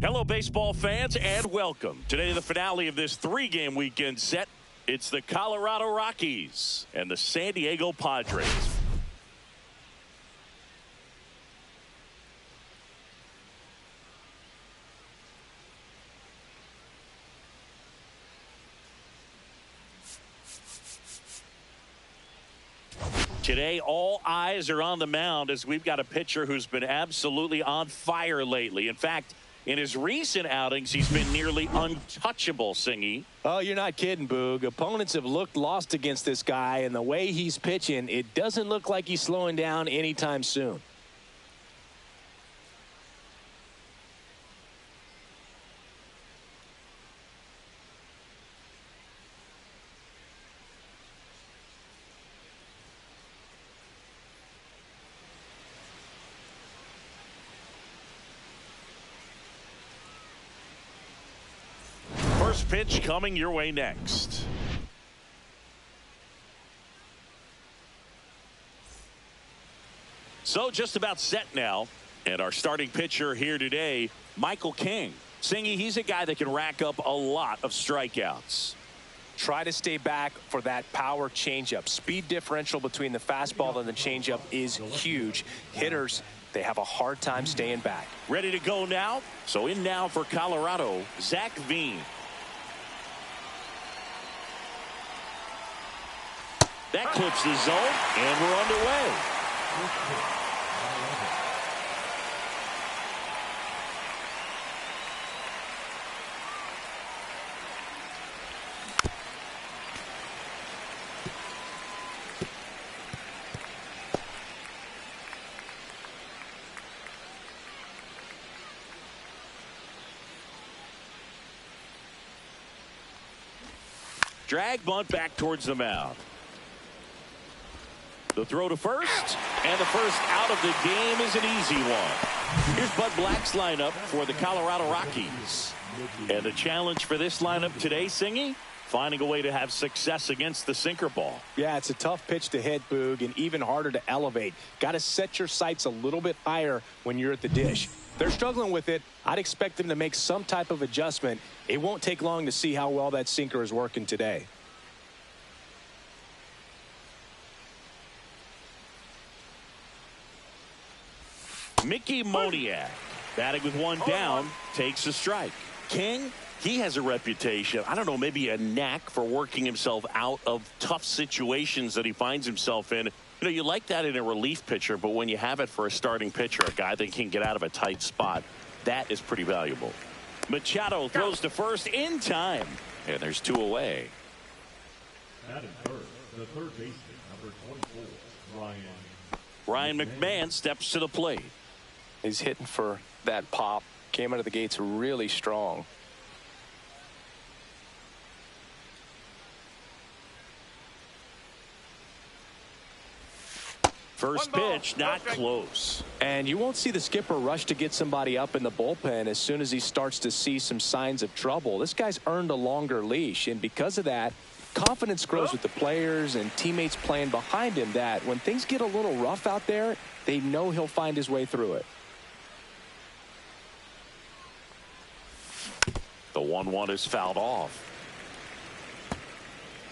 Hello, baseball fans, and welcome. Today, the finale of this three-game weekend set. It's the Colorado Rockies and the San Diego Padres. Today, all eyes are on the mound as we've got a pitcher who's been absolutely on fire lately. In fact, in his recent outings, he's been nearly untouchable, Singy. Oh, you're not kidding, Boog. Opponents have looked lost against this guy, and the way he's pitching, it doesn't look like he's slowing down anytime soon. First pitch coming your way next. So just about set now. And our starting pitcher here today, Michael King. Singy, he's a guy that can rack up a lot of strikeouts. Try to stay back for that power changeup. Speed differential between the fastball and the changeup is huge. Hitters, they have a hard time staying back. Ready to go now? So in now for Colorado, Zach Veen. That clips the zone, and we're underway. Drag bunt back towards the mound. The throw to first, and the first out of the game is an easy one. Here's Bud Black's lineup for the Colorado Rockies. And the challenge for this lineup today, Singy, finding a way to have success against the sinker ball. Yeah, it's a tough pitch to hit, Boog, and even harder to elevate. Got to set your sights a little bit higher when you're at the dish. They're struggling with it. I'd expect them to make some type of adjustment. It won't take long to see how well that sinker is working today. Mickey Moniak, batting with one down, takes a strike. King, he has a reputation, I don't know, maybe a knack for working himself out of tough situations that he finds himself in. You know, you like that in a relief pitcher, but when you have it for a starting pitcher, a guy that can get out of a tight spot, that is pretty valuable. Machado throws to first in time, and there's two away. At third, the third baseman, number 24, Ryan McMahon steps to the plate. He's hitting for that pop. Came out of the gates really strong. First pitch, not close. And you won't see the skipper rush to get somebody up in the bullpen as soon as he starts to see some signs of trouble. This guy's earned a longer leash, and because of that, confidence grows with the players and teammates playing behind him, that when things get a little rough out there, they know he'll find his way through it. The 1-1 is fouled off.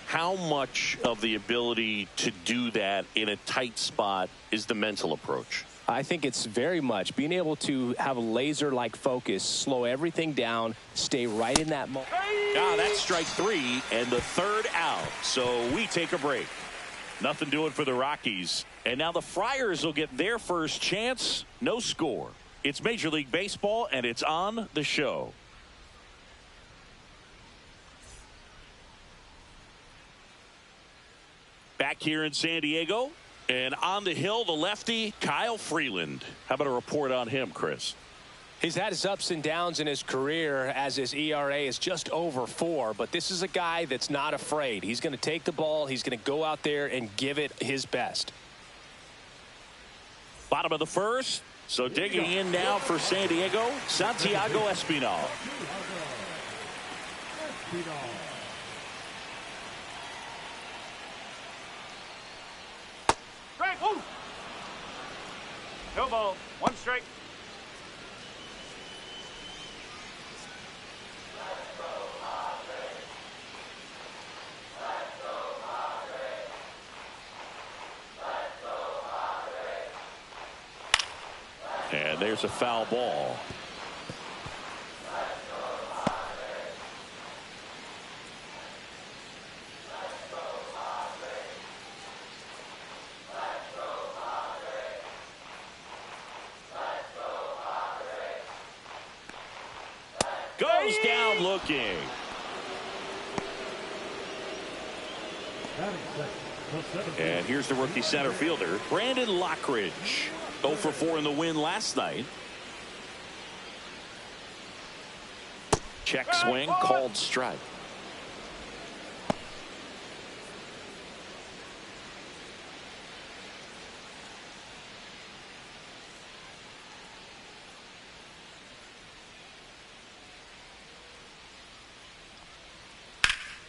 How much of the ability to do that in a tight spot is the mental approach? I think it's very much being able to have a laser-like focus, slow everything down, stay right in that moment. That's strike three and the third out. So we take a break. Nothing doing for the Rockies. And now the Friars will get their first chance. No score. It's Major League Baseball, and it's on the show. Back here in San Diego, and on the hill, the lefty, Kyle Freeland. How about a report on him, Chris? He's had his ups and downs in his career as his ERA is just over 4, but this is a guy that's not afraid. He's going to take the ball. He's going to go out there and give it his best. Bottom of the first. So digging in now for San Diego, Santiago Espinal. No ball. One strike. And there's a foul ball. Goes down looking. And here's the rookie center fielder, Brandon Lockridge. 0 for 4 in the win last night. Check swing, called strike.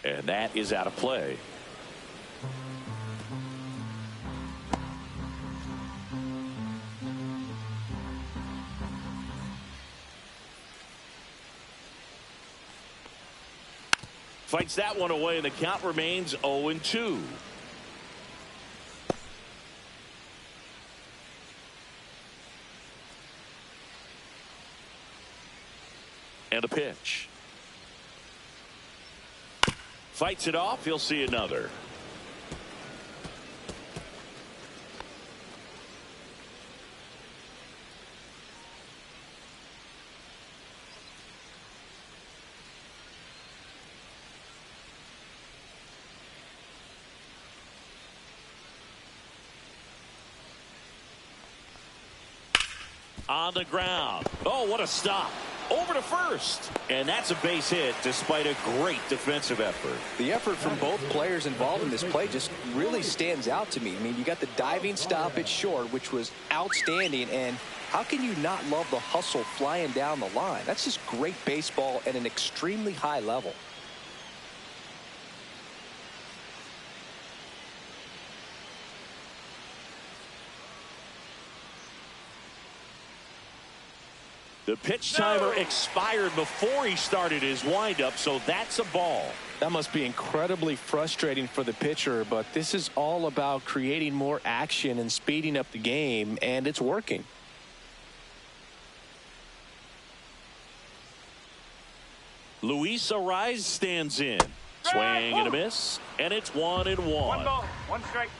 And that is out of play. Fights that one away, and the count remains 0-2. And a pitch. Fights it off. He'll see another. On the ground. Oh, what a stop. Over to first. And that's a base hit despite a great defensive effort. The effort from both players involved in this play just really stands out to me. I mean, you got the diving stop at short, which was outstanding. And how can you not love the hustle flying down the line? That's just great baseball at an extremely high level. The pitch timer expired before he started his windup, so that's a ball. That must be incredibly frustrating for the pitcher, but this is all about creating more action and speeding up the game, and it's working. Luis Arraez stands in. Swing and a miss, and it's 1-1. 1 ball, 1 strike.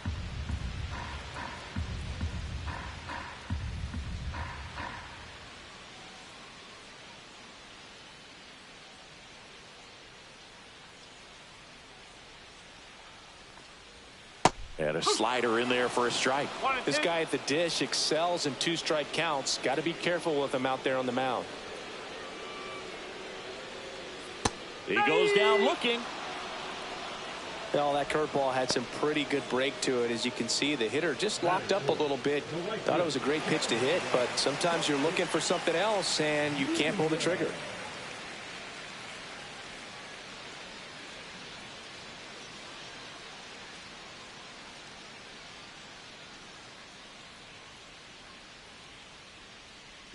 And a slider in there for a strike. This guy at the dish excels in 2-strike counts. Got to be careful with him out there on the mound. He goes down looking. Well, that curveball had some pretty good break to it. As you can see, the hitter just locked up a little bit. Thought it was a great pitch to hit, but sometimes you're looking for something else and you can't pull the trigger.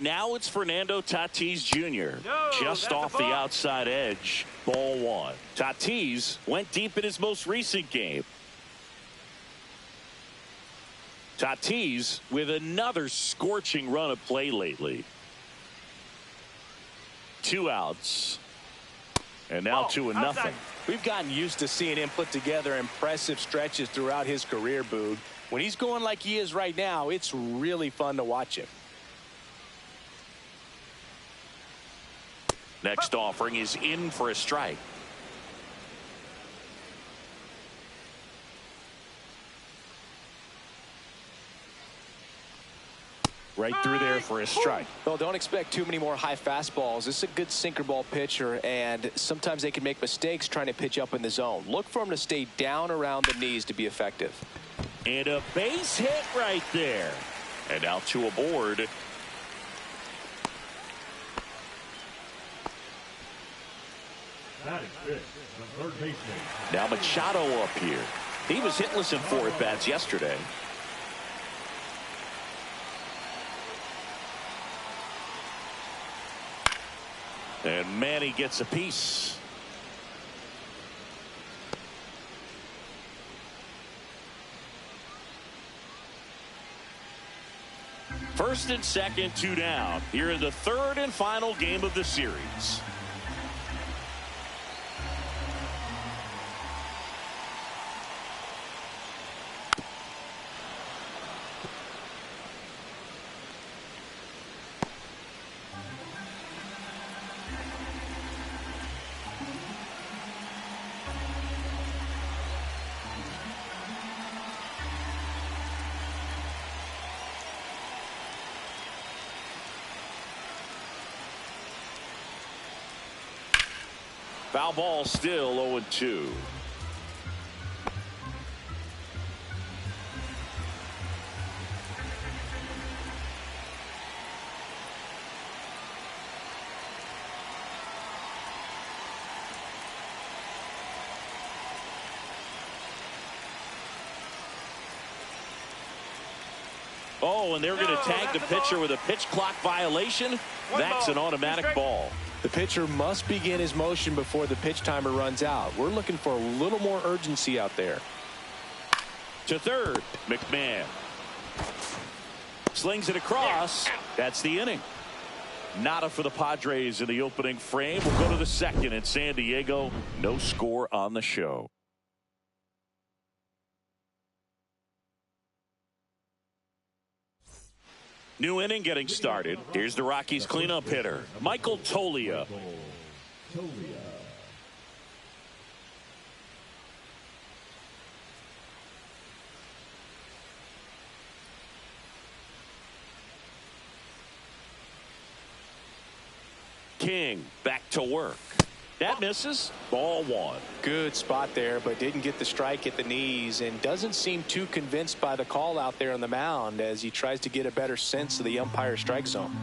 Now it's Fernando Tatis Jr. Just off the outside edge. Ball 1. Tatis went deep in his most recent game. Tatis with another scorching run of play lately. 2 outs. And now 2-0. We've gotten used to seeing him put together impressive stretches throughout his career, Boog. When he's going like he is right now, it's really fun to watch him. Next offering is in for a strike. Right through there for a strike. Well, don't expect too many more high fastballs. This is a good sinker ball pitcher, and sometimes they can make mistakes trying to pitch up in the zone. Look for him to stay down around the knees to be effective. And a base hit right there. And now 2 aboard. Now Machado up here. He was hitless in 4 at-bats yesterday. And Manny gets a piece. First and second, 2 down. Here in the third and final game of the series. Foul ball, still 0-2. Oh, and they're going to tag the pitcher with a pitch clock violation. That's an automatic ball. The pitcher must begin his motion before the pitch timer runs out. We're looking for a little more urgency out there. To third, McMahon. Slings it across. That's the inning. Nada for the Padres in the opening frame. We'll go to the second in San Diego. No score on the show. New inning getting started. Here's the Rockies cleanup hitter, Michael Toglia. King back to work. That misses. Ball 1. Good spot there, but didn't get the strike at the knees and doesn't seem too convinced by the call out there on the mound as he tries to get a better sense of the umpire's strike zone.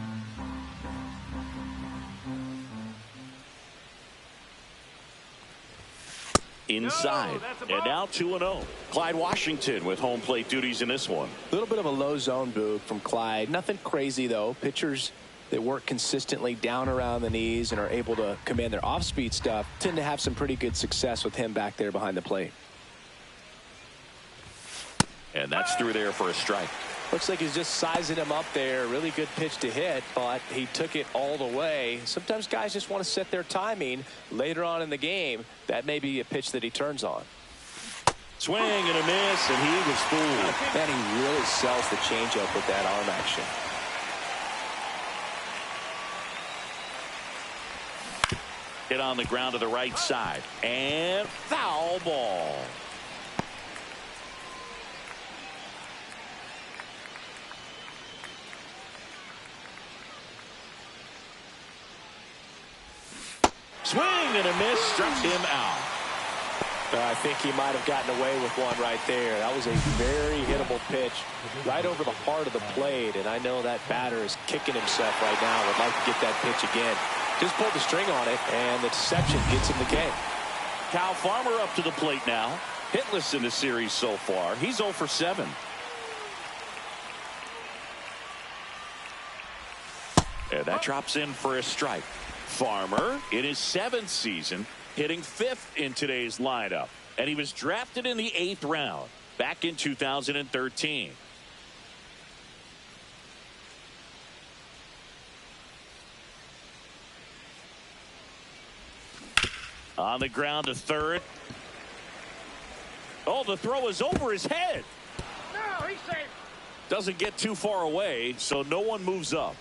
Inside. And now 2-0. Clyde Washington with home plate duties in this one. A little bit of a low zone boog from Clyde. Nothing crazy, though. Pitchers that work consistently down around the knees and are able to command their off-speed stuff tend to have some pretty good success with him back there behind the plate. And that's through there for a strike. Looks like he's just sizing him up there. Really good pitch to hit, but he took it all the way. Sometimes guys just want to set their timing later on in the game. That may be a pitch that he turns on. Swing and a miss, and he was fooled. Man, he really sells the changeup with that arm action. Hit on the ground to the right side. And foul ball. Swing and a miss, struck him out. I think he might have gotten away with one right there. That was a very hittable pitch right over the heart of the plate, and I know that batter is kicking himself right now. Would like to get that pitch again. Just pulled the string on it, and the deception gets him the game. Kyle Farmer up to the plate now. Hitless in the series so far. He's 0 for 7. And that drops in for a strike. Farmer in his 7th season, hitting 5th in today's lineup. And he was drafted in the 8th round back in 2013. On the ground to third. Oh, the throw is over his head. No, he's safe. Doesn't get too far away, so no one moves up.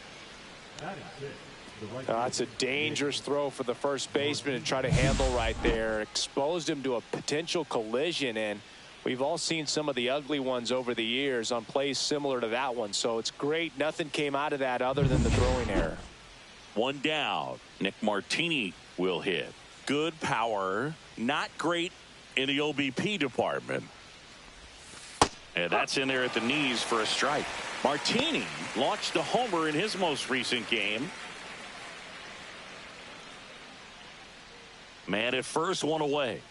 That's a dangerous throw for the first baseman to try to handle right there. Exposed him to a potential collision, and we've all seen some of the ugly ones over the years on plays similar to that one. So it's great nothing came out of that other than the throwing error. One down. Nick Martini will hit. Good power, not great in the OBP department. And that's in there at the knees for a strike. Martini launched a homer in his most recent game. Man at first, one away.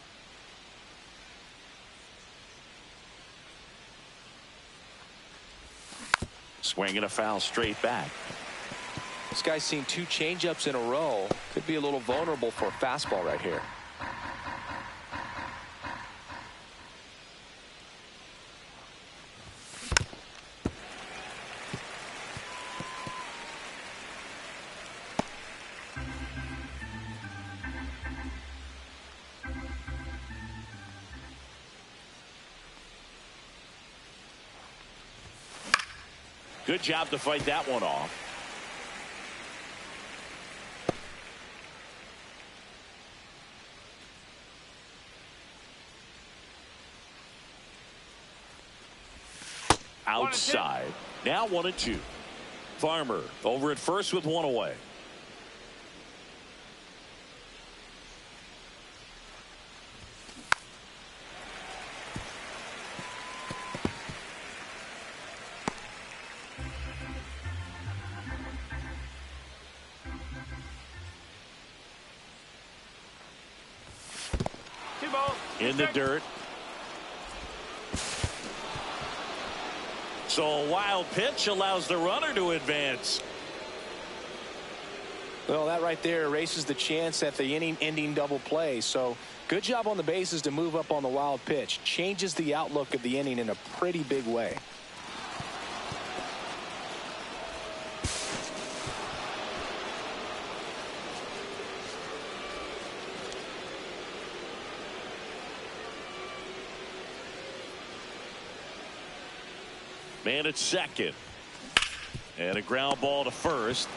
Swinging a foul straight back. This guy's seen 2 changeups in a row. Could be a little vulnerable for a fastball right here. Good job to fight that one off. Outside. Now 1-2. Farmer over at first with one away. In the dirt. So a wild pitch allows the runner to advance. Well, that right there erases the chance at the inning-ending double play. So good job on the bases to move up on the wild pitch. Changes the outlook of the inning in a pretty big way. Man at second. And a ground ball to first.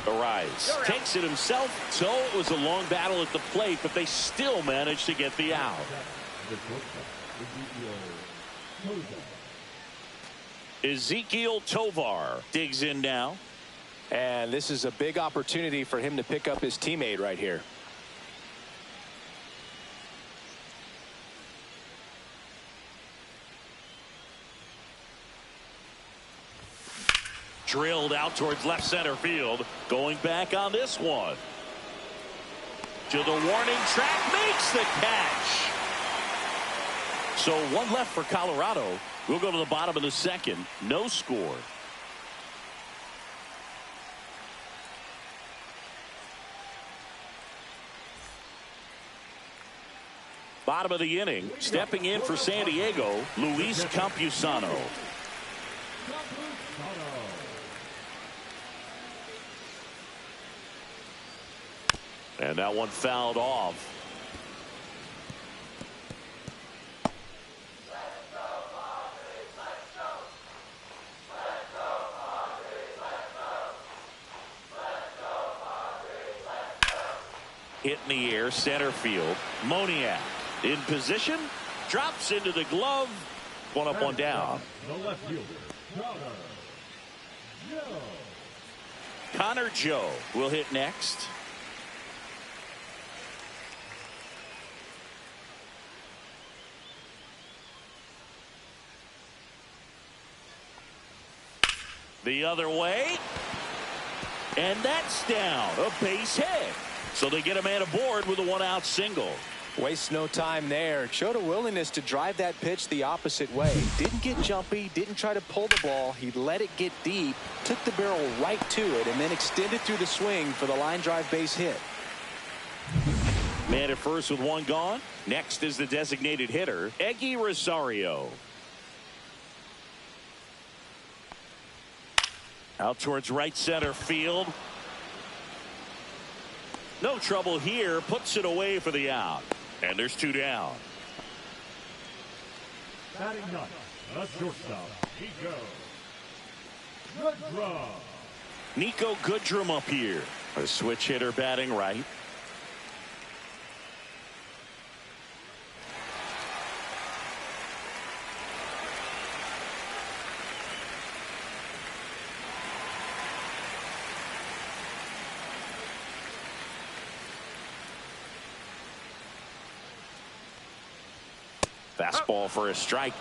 Arise takes it himself. So it was a long battle at the plate, but they still managed to get the out. Ezekiel Tovar digs in now. And this is a big opportunity for him to pick up his teammate right here. Drilled out towards left center field. Going back on this one. To the warning track. Makes the catch. So one left for Colorado. We'll go to the bottom of the second. No score. Bottom of the inning. Stepping in for San Diego. Luis Campusano. And that one fouled off. Hit in the air, center field. Moniak in position, drops into the glove. One up, one down. The left fielder, Connor Joe will hit next. The other way. And that's down. A base hit. So they get a man aboard with a one-out single. Waste no time there. Showed a willingness to drive that pitch the opposite way. Didn't get jumpy. Didn't try to pull the ball. He let it get deep. Took the barrel right to it. And then extended through the swing for the line drive base hit. Man at first with one gone. Next is the designated hitter, Eggy Rosario. Out towards right center field. No trouble here. Puts it away for the out. And there's two down. batting ninth, the shortstop, Nico Goodrum. Nico Goodrum up here. A switch hitter batting right. Fastball for a strike.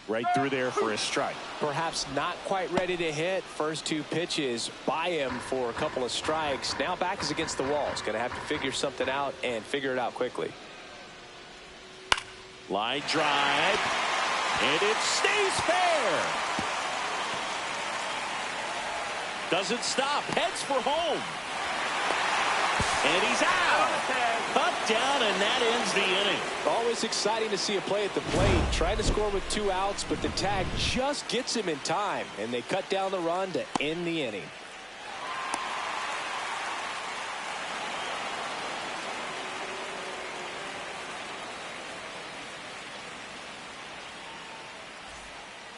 Right through there for a strike. Perhaps not quite ready to hit. First two pitches by him for a couple of strikes. Now back is against the wall. He's going to have to figure something out and figure it out quickly. Line drive. And it stays fair. Doesn't stop. Heads for home. And he's out. Cut down, and that ends the inning. Always exciting to see a play at the plate. Trying to score with 2 outs, but the tag just gets him in time. And they cut down the run to end the inning.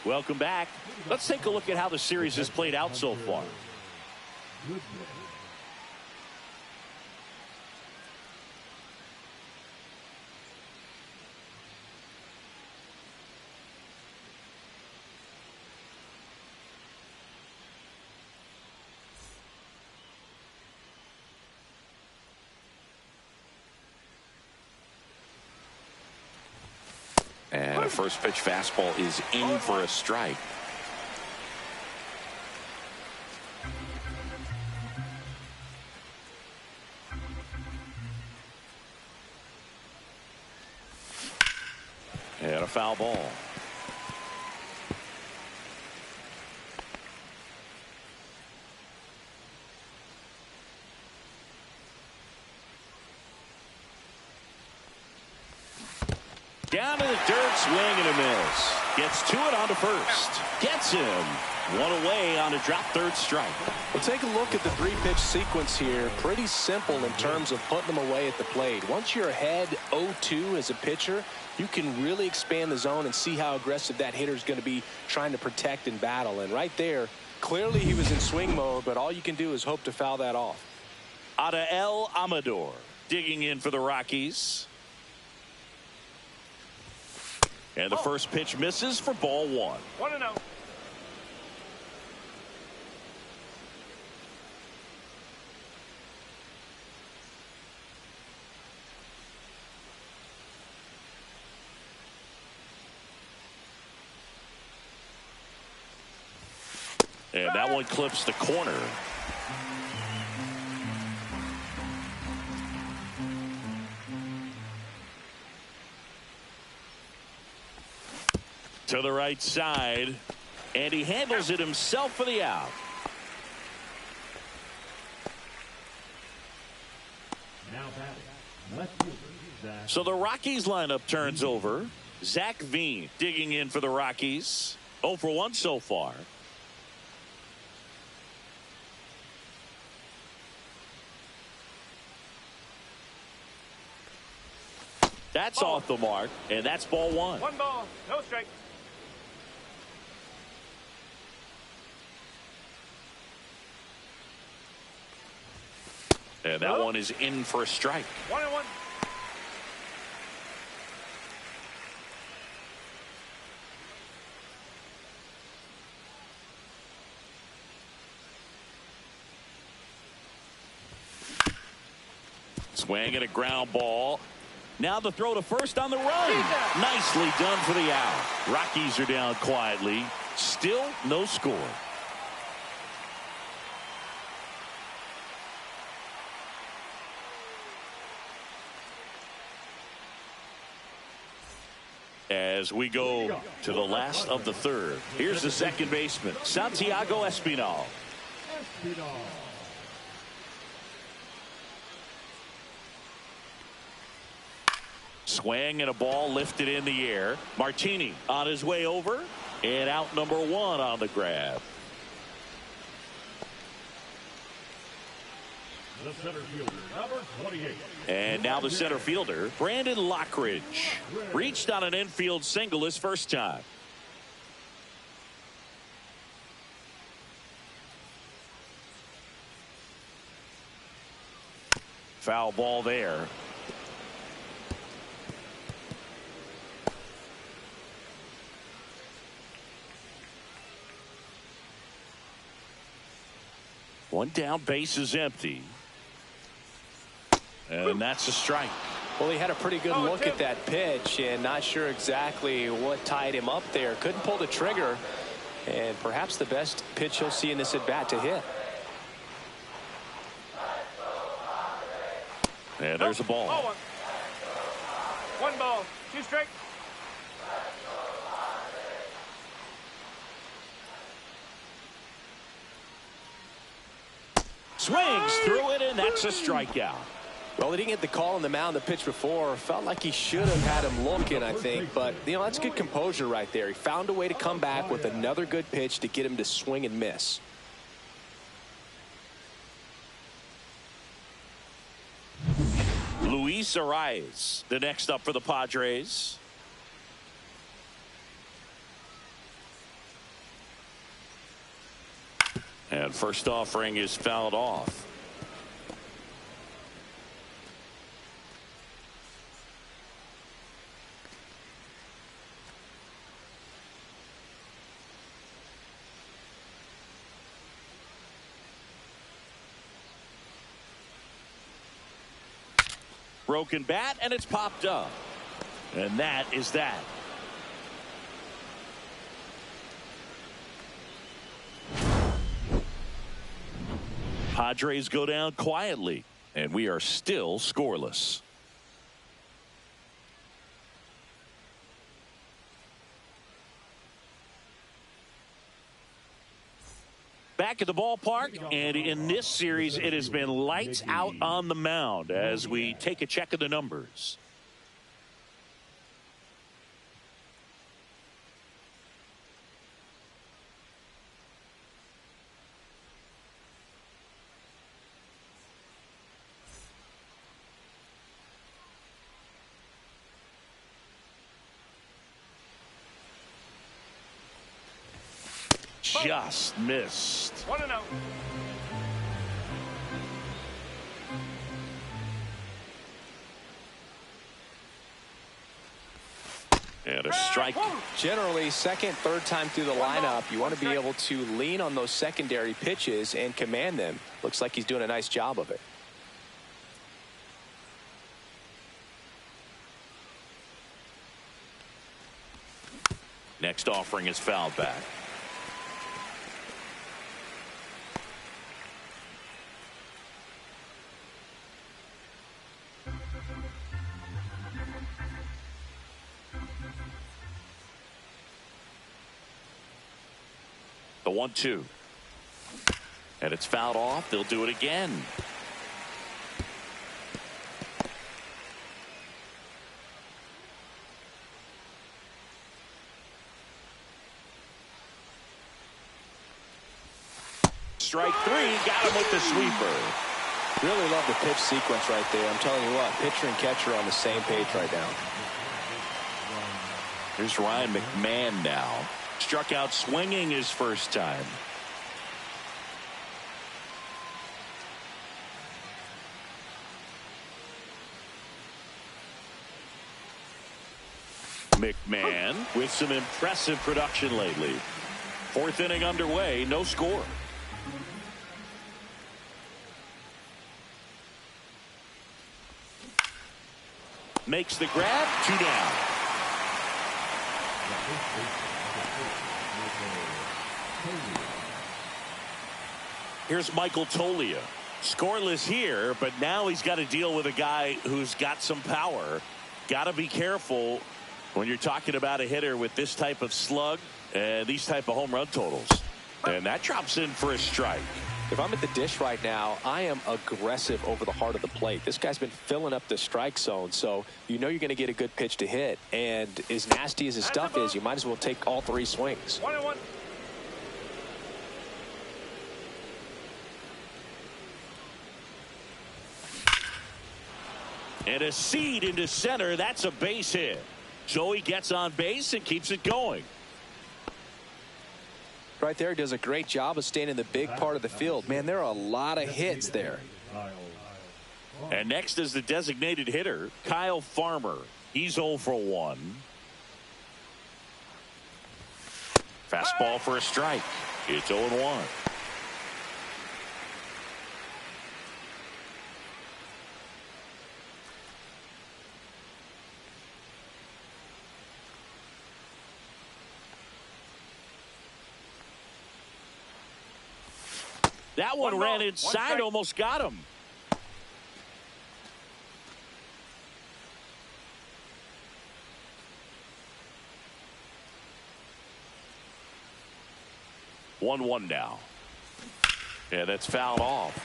Welcome back. Let's take a look at how the series has played out so far. And a first pitch fastball is in for a strike. And a foul ball. Down to the dirt, swing and a miss. Gets to it onto first. Gets him. One away on a drop third strike. Well, take a look at the three-pitch sequence here. Pretty simple in terms of putting them away at the plate. Once you're ahead 0-2 as a pitcher, you can really expand the zone and see how aggressive that hitter is going to be trying to protect and battle. And right there, clearly he was in swing mode, but all you can do is hope to foul that off. Adael Amador digging in for the Rockies. And the first pitch misses for ball one. 1-0. And that one clips the corner. To the right side, and he handles it himself for the out. Now batting, left fielder, Zach. So the Rockies lineup turns over. Zach Veen digging in for the Rockies. 0 for 1 so far. That's off the mark, and that's ball one. 1 ball, no strike. And that one is in for a strike. 1-1. Swing and a ground ball. Now the throw to first on the run. Nicely done for the out. Rockies are down quietly. Still no score. As we go to the last of the third, here's the second baseman, Santiago Espinal. Swing and a ball lifted in the air. Martini on his way over, and out number one on the grab. The center fielder, number 28. And now the center fielder, Brandon Lockridge. Reached on an infield single his first time. Foul ball there. One down, base is empty. And that's a strike. Well, he had a pretty good look at that pitch and not sure exactly what tied him up there. Couldn't pull the trigger, and perhaps the best pitch he'll see in this at bat to hit. And there's a ball. 1 ball, 2 strike. Swings through it, and that's a strikeout. Well, he didn't get the call on the mound the pitch before. Felt like he should have had him looking, I think. But, you know, that's good composure right there. He found a way to come back with another good pitch to get him to swing and miss. Luis Arias, the next up for the Padres. And first offering is fouled off. Broken bat, and it's popped up. And that is that. Padres go down quietly, and we are still scoreless. Back at the ballpark, and in this series, it has been lights out on the mound as we take a check of the numbers. Just missed. 1-0. And a strike. Generally, second, third time through the lineup, you want to be able to lean on those secondary pitches and command them. Looks like he's doing a nice job of it. Next offering is fouled back. The 1-2. And it's fouled off. They'll do it again. Strike three. Got him with the sweeper. Really love the pitch sequence right there. I'm telling you what, pitcher and catcher are on the same page right now. Here's Ryan McMahon now. Struck out swinging his first time. McMahon with some impressive production lately. Fourth inning underway, no score. Makes the grab, 2 down. Here's Michael Tolia. Scoreless here, but now he's got to deal with a guy who's got some power. Got to be careful when you're talking about a hitter with this type of slug and these type of home run totals. And that drops in for a strike. If I'm at the dish right now, I am aggressive over the heart of the plate. This guy's been filling up the strike zone, so you know you're going to get a good pitch to hit. And as nasty as his stuff is, you might as well take all 3 swings. 1-1. And a seed into center. That's a base hit. Joey gets on base and keeps it going. Right there, does a great job of staying in the big part of the field. Man, there are a lot of hits there. And next is the designated hitter, Kyle Farmer. He's 0 for 1. Fastball for a strike. It's 0-1. That one ran inside, almost got him. One now. Yeah, that's fouled off.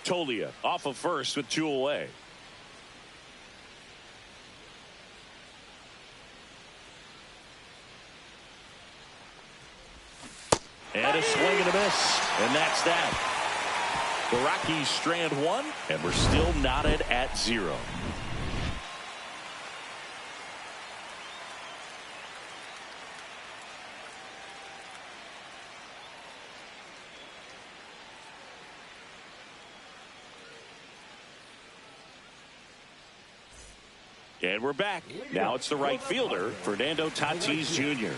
Tolia off of first with 2 away. And a swing and a miss. And that's that. The Rockies strand 1, and we're still knotted at 0. And we're back. Now it's the right fielder, Fernando Tatis Jr.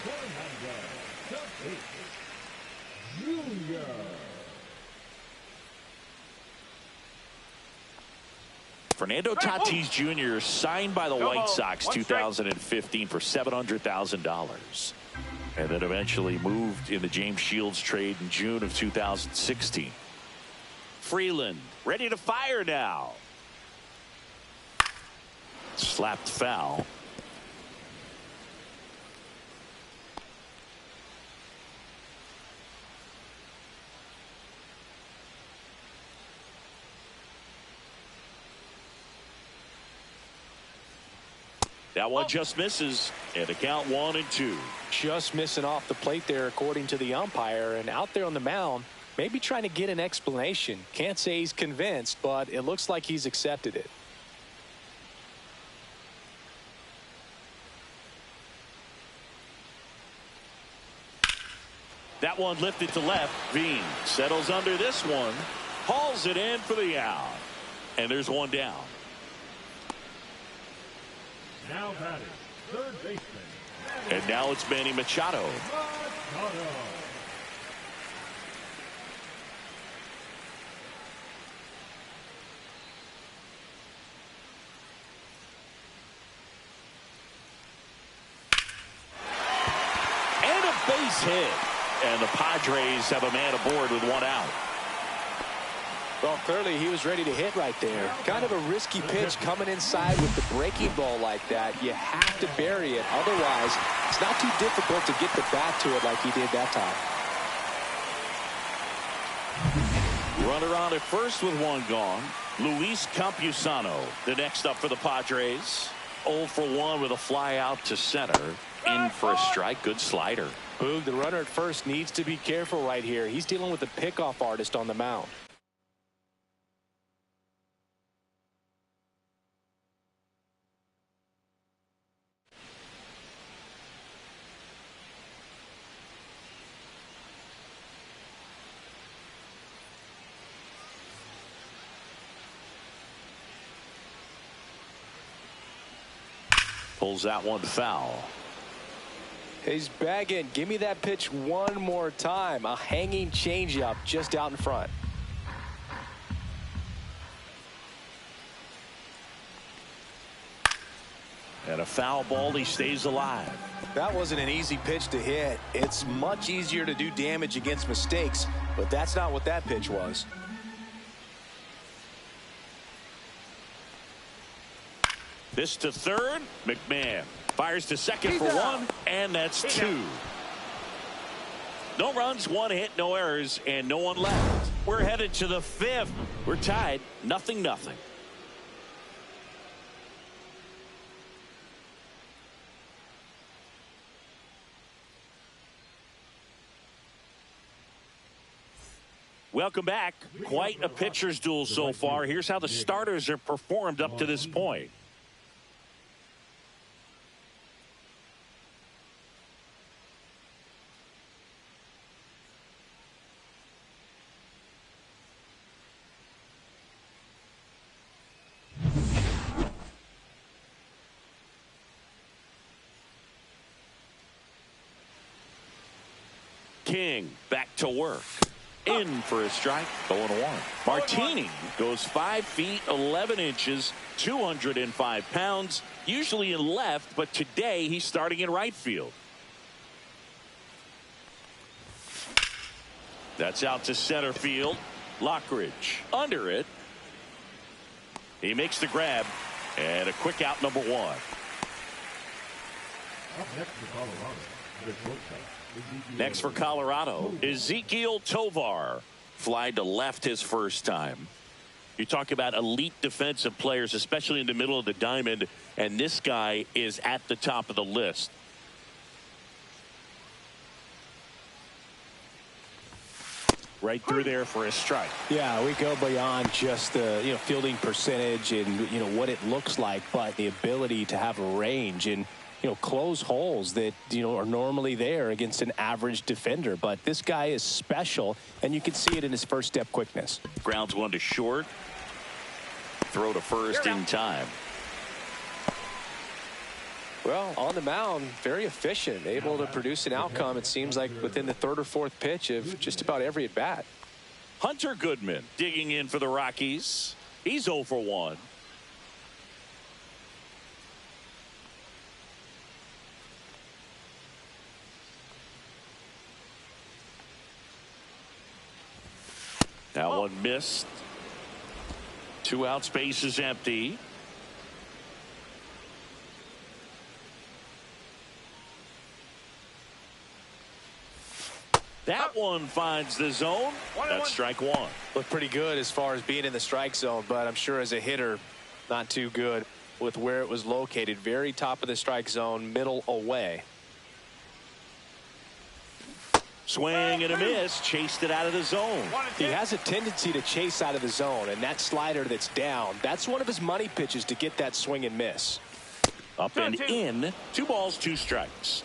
Fernando Tatis Jr. signed by the White Sox 2015 for $700,000. And then eventually moved in the James Shields trade in June of 2016. Freeland ready to fire now. Slapped foul. That one just misses, and the count 1-2. Just missing off the plate there, according to the umpire, and out there on the mound, maybe trying to get an explanation. Can't say he's convinced, but it looks like he's accepted it. That one lifted to left. Veen settles under this one, hauls it in for the out, and there's one down. Now batting, third baseman. And now it's Manny Machado. And a base hit. And the Padres have a man aboard with one out. Well, clearly he was ready to hit right there. Kind of a risky pitch coming inside with the breaking ball like that. You have to bury it. Otherwise, it's not too difficult to get the bat to it like he did that time. Runner on at first with one gone. Luis Campusano, the next up for the Padres. 0 for 1 with a fly out to center. In for a strike. Good slider. Boog, the runner at first needs to be careful right here. He's dealing with a pickoff artist on the mound. Pulls that one foul. He's bagging. Give me that pitch one more time. A hanging changeup just out in front. And a foul ball. He stays alive. That wasn't an easy pitch to hit. It's much easier to do damage against mistakes, but that's not what that pitch was. This to third. McMahon fires to second for one, and that's two. No runs, one hit, no errors, and no one left. We're headed to the fifth. We're tied, 0-0. Welcome back. Quite a pitcher's duel so far. Here's how the starters have performed up to this point. King back to work. In for a strike. 0-1. Martini goes 5 feet 11 inches, 205 pounds, usually in left, but today he's starting in right field. That's out to center field. Lockridge under it. He makes the grab, and a quick out, number one. Up next for Colorado, the shortstop. Next for Colorado, Ezekiel Tovar. Fly to left his first time. You talk about elite defensive players, especially in the middle of the diamond, and this guy is at the top of the list. Right through there for a strike. Yeah, we go beyond just the fielding percentage and what it looks like, but the ability to have a range and close holes that are normally there against an average defender. But this guy is special, and you can see it in his first step quickness. Grounds one to short. Throw to first in time. Well, on the mound, very efficient, able to produce an outcome, it seems like, within the third or fourth pitch of just about every at-bat. Hunter Goodman digging in for the Rockies. He's 0 for 1. That one missed. 2 outs, base is empty. That one finds the zone. That's strike 1. Looked pretty good as far as being in the strike zone, but I'm sure as a hitter, not too good with where it was located. Very top of the strike zone, middle away. Swing and a miss. Chased it out of the zone. He has a tendency to chase out of the zone, and that slider that's down, that's one of his money pitches to get that swing and miss. Up and in. 2 balls, 2 strikes.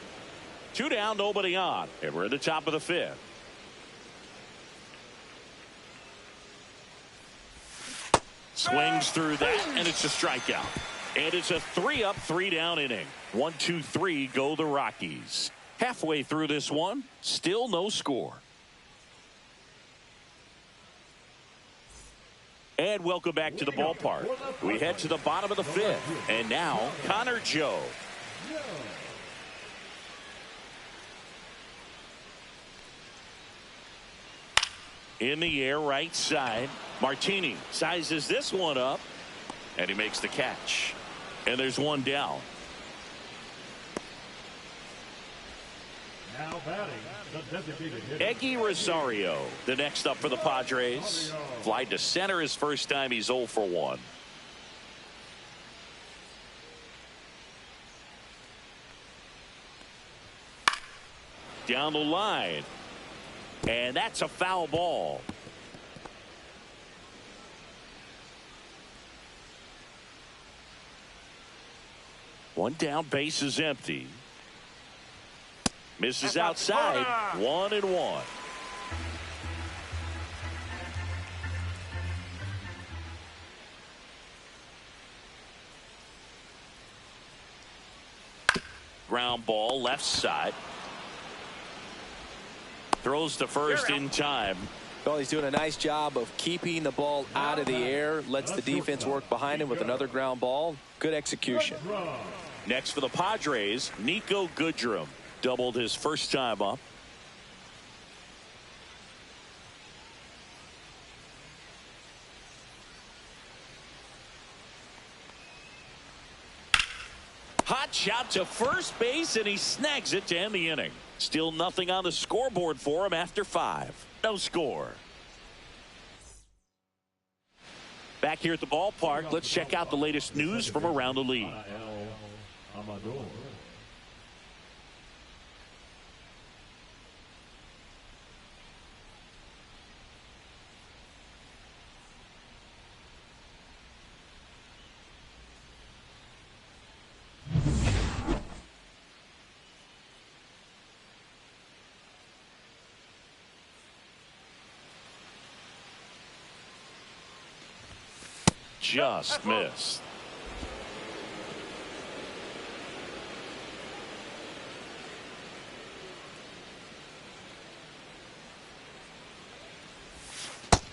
2 down, nobody on. And we're at the top of the 5th. Swings through that, and it's a strikeout. And it's a 3-up, 3-down inning. 1, 2, 3 go the Rockies. Halfway through this one, still no score. And welcome back to the ballpark. We head to the bottom of the 5th. And now, Connor Joe. In the air, right side. Martini sizes this one up, and he makes the catch. And there's 1 down. Now batting, the designated hitter. Eggy Rosario, the next up for the Padres. Flied to center his first time. He's 0 for 1. Down the line. And that's a foul ball. One down, base is empty. Misses outside. 1-1. Ground ball, left side. Throws to first in time. Well, he's doing a nice job of keeping the ball out of the air. Lets the defense work behind him with another ground ball. Good execution. Next for the Padres, Nico Goodrum. Doubled his first time up. Hot shot to first base, and he snags it to end the inning. Still nothing on the scoreboard for him after 5. No score. Back here at the ballpark, let's check out the latest news from around the league. Amador. Just missed.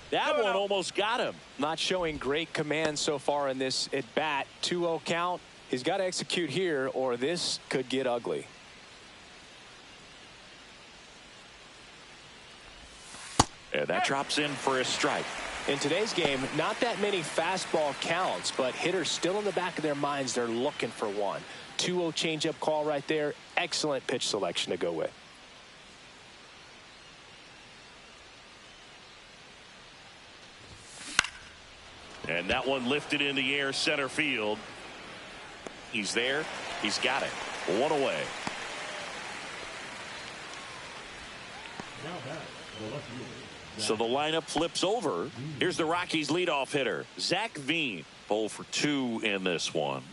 That one almost got him. Not showing great command so far in this at bat. 2-0 count. He's got to execute here, or this could get ugly. And that drops in for a strike. In today's game, not that many fastball counts, but hitters still in the back of their minds, they're looking for one. 2-0 changeup call right there. Excellent pitch selection to go with. And that one lifted in the air, center field. He's there. He's got it. 1 away. Now back, the left fielder. So the lineup flips over. Here's the Rockies leadoff hitter, Zach Veen. 0 for 2 in this one.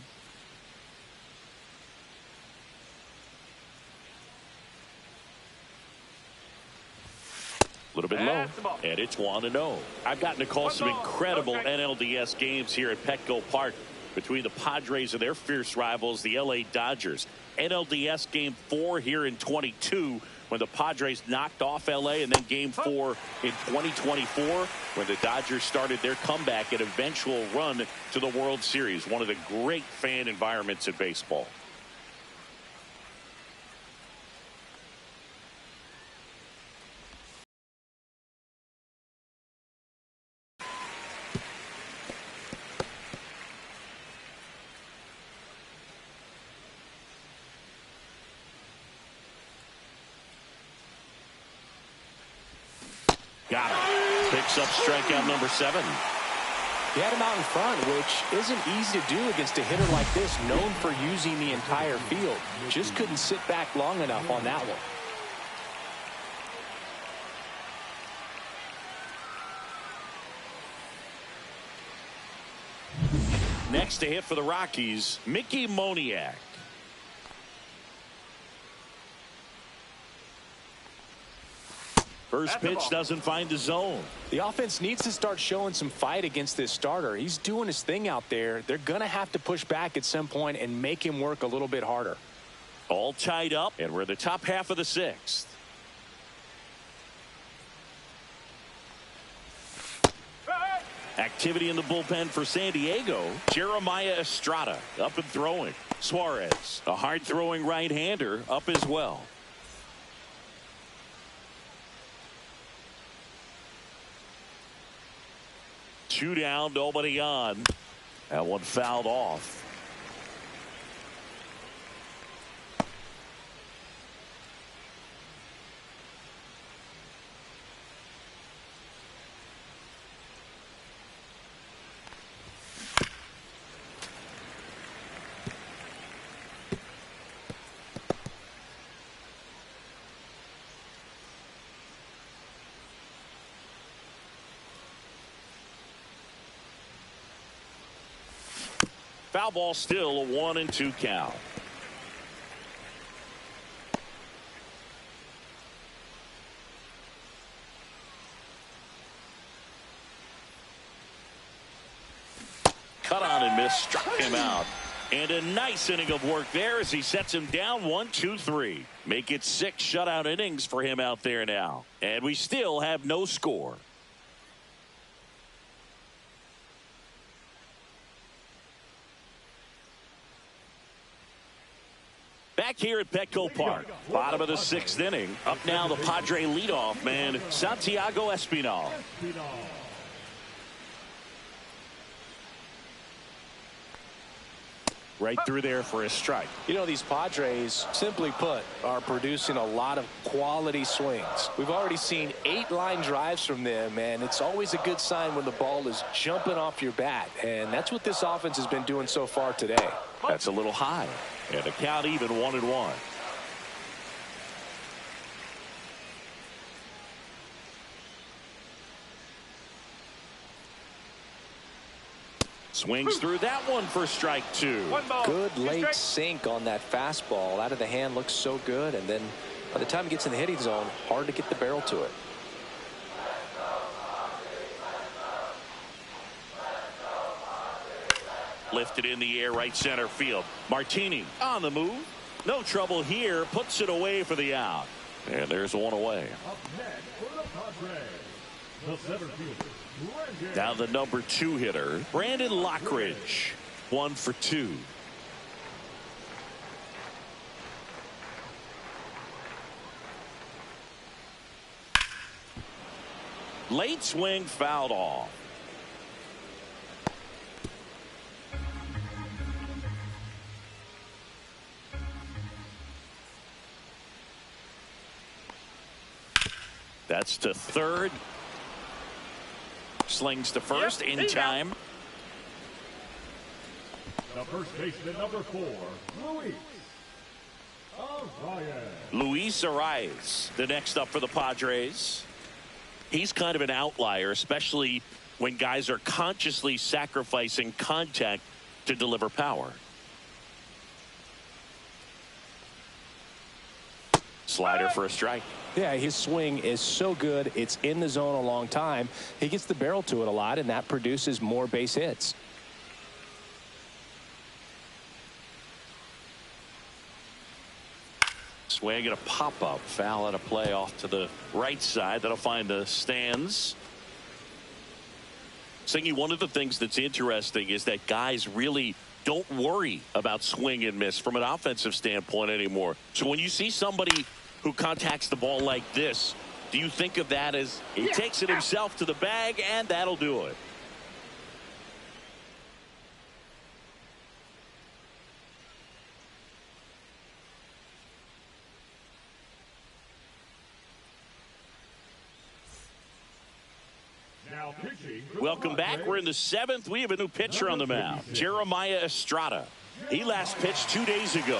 A little bit low, and it's 1-0. I've gotten to call some incredible NLDS games here at Petco Park. between the Padres and their fierce rivals, the LA Dodgers. NLDS Game 4 here in 22 when the Padres knocked off LA, and then Game 4 in 2024 when the Dodgers started their comeback and eventual run to the World Series. One of the great fan environments in baseball. Got it. Picks up strikeout number 7. He had him out in front, which isn't easy to do against a hitter like this, known for using the entire field. Just couldn't sit back long enough on that one. Next to hit for the Rockies, Mickey Moniak. First pitch doesn't find the zone. The offense needs to start showing some fight against this starter. He's doing his thing out there. They're going to have to push back at some point and make him work a little bit harder. All tied up, and we're in the top half of the 6th. Activity in the bullpen for San Diego. Jeremiah Estrada up and throwing. Suarez, a hard-throwing right-hander, up as well. Two down, nobody on. That one fouled off. Foul ball, still a 1-2 count. Cut on and miss, struck him out. And a nice inning of work there as he sets him down 1-2-3. Make it 6 shutout innings for him out there now. And we still have no score. Back here at Petco Park, bottom of the 6th inning. Up now the Padre leadoff man, Santiago Espinal. Right through there for a strike. You know, these Padres, simply put, are producing a lot of quality swings. We've already seen 8 line drives from them, and it's always a good sign when the ball is jumping off your bat. And that's what this offense has been doing so far today. That's a little high. And the count even 1-1. Swings through that one for strike 2. Good late sink on that fastball. Out of the hand, looks so good. And then by the time it gets in the hitting zone, hard to get the barrel to it. Lifted in the air, right center field. Martini on the move. No trouble here. Puts it away for the out. And there's one away. Up next for the Padres, the center fielder, Now the number 2 hitter, Brandon Lockridge. 1 for 2. Late swing fouled off. That's to third. Slings to first in time. the first baseman, number 4, Luis Arias. Luis Arias, the next up for the Padres. He's kind of an outlier, especially when guys are consciously sacrificing contact to deliver power. Slider for a strike. Yeah, his swing is so good. It's in the zone a long time. He gets the barrel to it a lot, and that produces more base hits. swing and a pop-up. Foul at a play off to the right side. That'll find the stands. Singy, one of the things that's interesting is that guys really don't worry about swing and miss from an offensive standpoint anymore. So when you see somebody who contacts the ball like this, do you think of that as he takes it himself to the bag and that'll do it? Welcome back. We're in the 7th. We have a new pitcher on the mound, Jeremiah Estrada. He last pitched 2 days ago.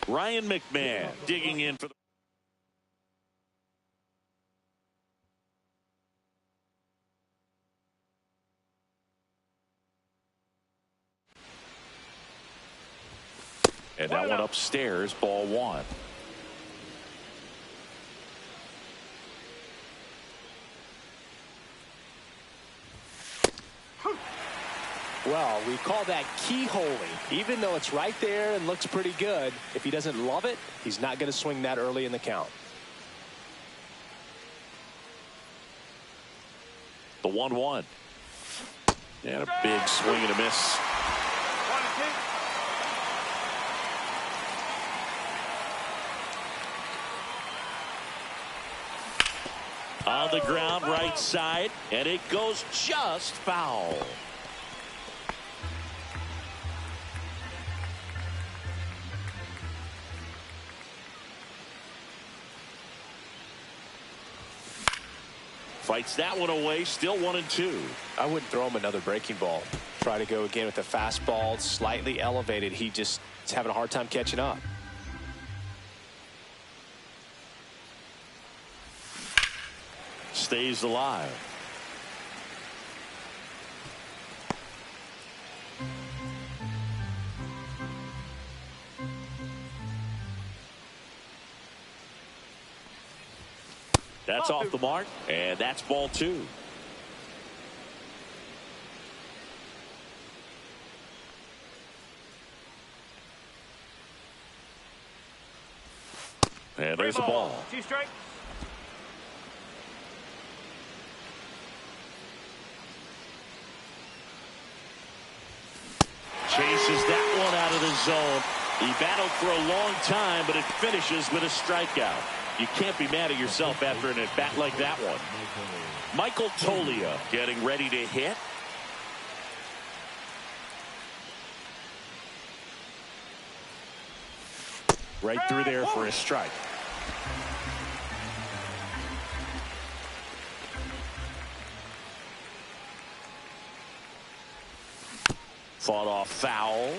Ryan McMahon digging in for the and that one upstairs, ball 1. Well, we call that keyholing. Even though it's right there and looks pretty good, if he doesn't love it, he's not going to swing that early in the count. The 1-1. And a big swing and a miss. On the ground, right side, and it goes just foul. Fights that one away, still 1-2. I wouldn't throw him another breaking ball. Try to go again with the fastball, slightly elevated. He just is having a hard time catching up. Stays alive. That's off the mark, and that's ball 2. And there's the ball. 2 strikes. Chases that one out of the zone. He battled for a long time, but it finishes with a strikeout. You can't be mad at yourself after an at-bat like that one. Michael Tolia getting ready to hit. Right through there for a strike. Fought off foul.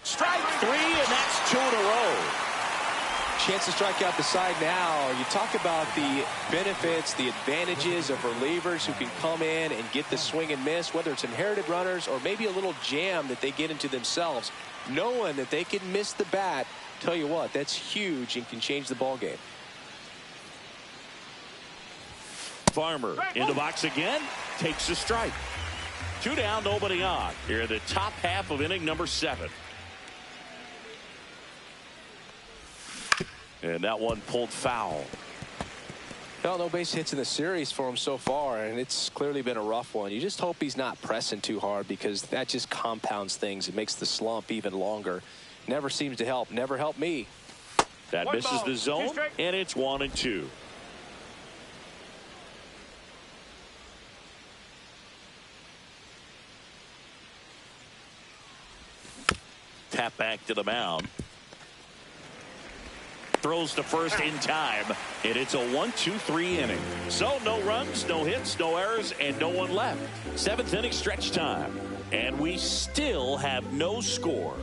Strike 3, and that's 2 in a row. Chance to strike out the side now. You talk about the benefits, the advantages of relievers who can come in and get the swing and miss, whether it's inherited runners or maybe a little jam that they get into themselves. Knowing that they can miss the bat, tell you what, that's huge and can change the ball game. Farmer in the box again, takes a strike. 2 down, nobody on. Here in the top half of inning number 7. And that one pulled foul. Well, no base hits in the series for him so far, and it's clearly been a rough one. You just hope he's not pressing too hard, because that just compounds things. It makes the slump even longer. Never seems to help. Never helped me. That misses the zone, and it's 1-2. Tap back to the mound. Throws to first in time, and it's a 1-2-3 inning. So no runs, no hits, no errors, and no one left. 7th inning stretch time, and we still have no score.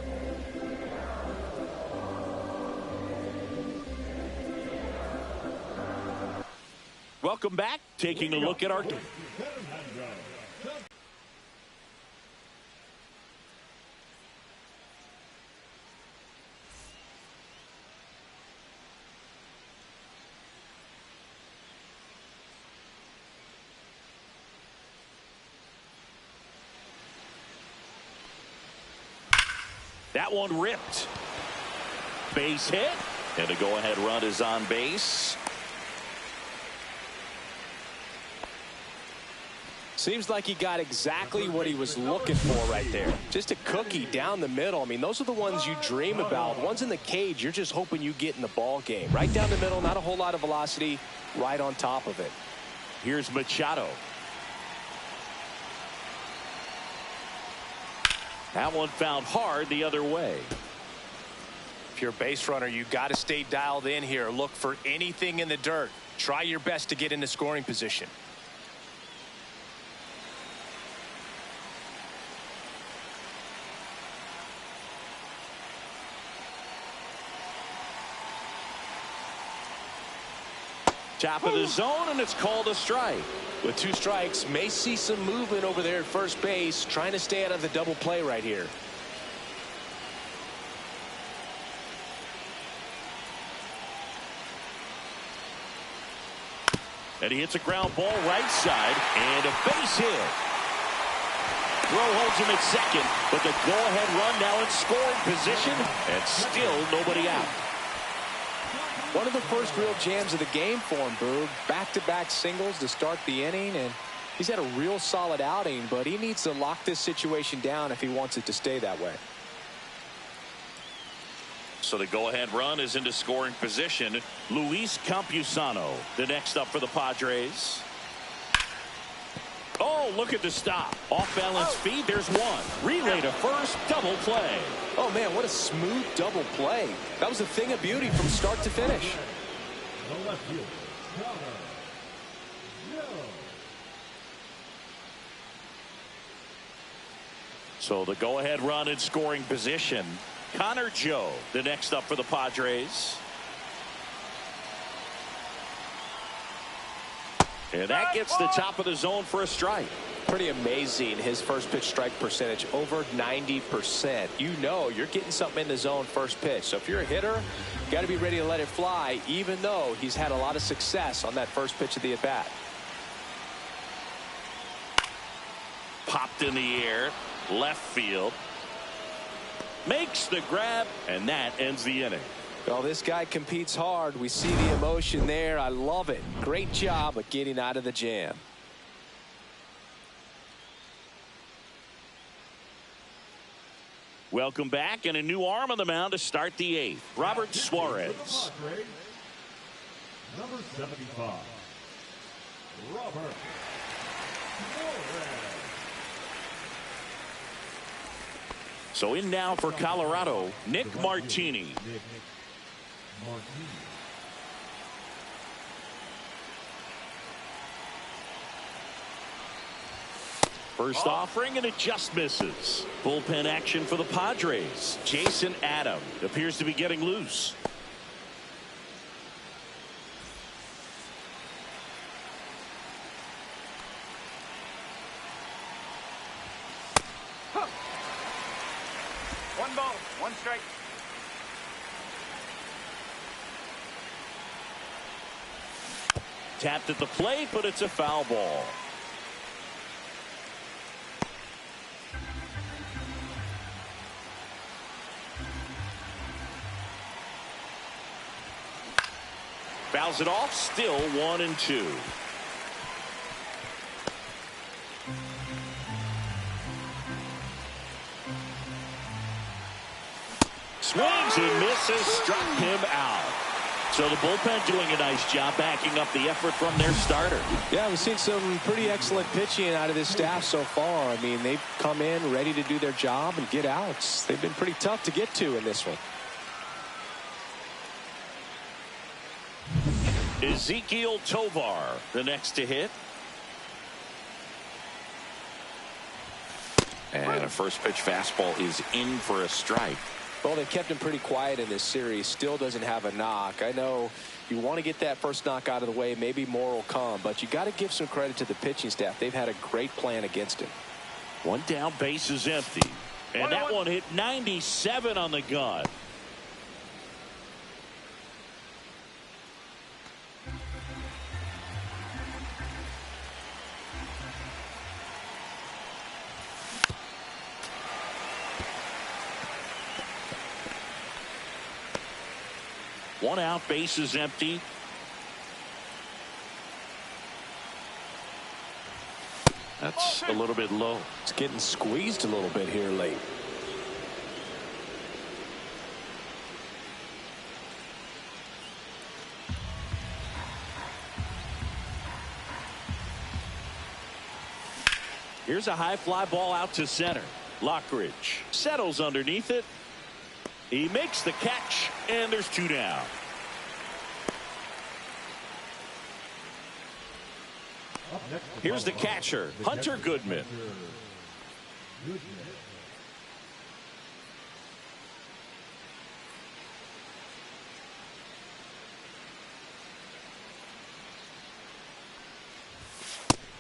Welcome back. Taking a look at our That one ripped. Base hit. And a go-ahead run is on base. Seems like he got exactly what he was looking for right there. Just a cookie down the middle. I mean, those are the ones you dream about. Ones in the cage, you're just hoping you get in the ball game. Right down the middle, not a whole lot of velocity, right on top of it. Here's Machado. That one found hard the other way. If you're a base runner, you got to stay dialed in here. Look for anything in the dirt. Try your best to get into scoring position. Top of the zone, and it's called a strike. With 2 strikes, may see some movement over there at first base, trying to stay out of the double play right here. And he hits a ground ball right side, and a base hit. Throw holds him at second, but the go-ahead run now in scoring position, and still nobody out. One of the first real jams of the game for him, Boog. Back-to-back singles to start the inning, and he's had a real solid outing, but he needs to lock this situation down if he wants it to stay that way. So the go-ahead run is into scoring position. Luis Campusano, the next up for the Padres. Oh, look at the stop. Off-balance feed, there's one. Relay to first, double play. Oh, man, what a smooth double play. That was a thing of beauty from start to finish. The left fielder, Connor. So the go-ahead run in scoring position. Connor Joe, the next up for the Padres. And that gets the top of the zone for a strike. Pretty amazing, his first pitch strike percentage, over 90%. You know you're getting something in the zone first pitch. So if you're a hitter, you got to be ready to let it fly, even though he's had a lot of success on that first pitch of the at-bat. Popped in the air, left field. Makes the grab, and that ends the inning. Well, this guy competes hard. We see the emotion there. I love it. Great job of getting out of the jam. Welcome back, and a new arm on the mound to start the 8th. Robert Suarez. Number 75, Robert Suarez. So in now for Colorado, Nick Martini. Nick Martini. First offering, and it just misses. Bullpen action for the Padres. Jason Adam appears to be getting loose. One ball, one strike. Tapped at the plate, but it's a foul ball. Fouls it off, still 1-2. Swings and misses, struck him out. So the bullpen doing a nice job backing up the effort from their starter. Yeah, we've seen some pretty excellent pitching out of this staff so far. I mean, they've come in ready to do their job and get outs. They've been pretty tough to get to in this one. Ezekiel Tovar, the next to hit. And a first pitch fastball is in for a strike. Well, they've kept him pretty quiet in this series. Still doesn't have a knock. I know you want to get that first knock out of the way. Maybe more will come, but you got to give some credit to the pitching staff. They've had a great plan against him. One down, base is empty. And that one hit 97 on the gun. One out, base is empty. That's a little bit low. It's getting squeezed a little bit here late. Here's a high fly ball out to center. Lockridge settles underneath it. He makes the catch, and there's two down. Here's the catcher, Hunter Goodman.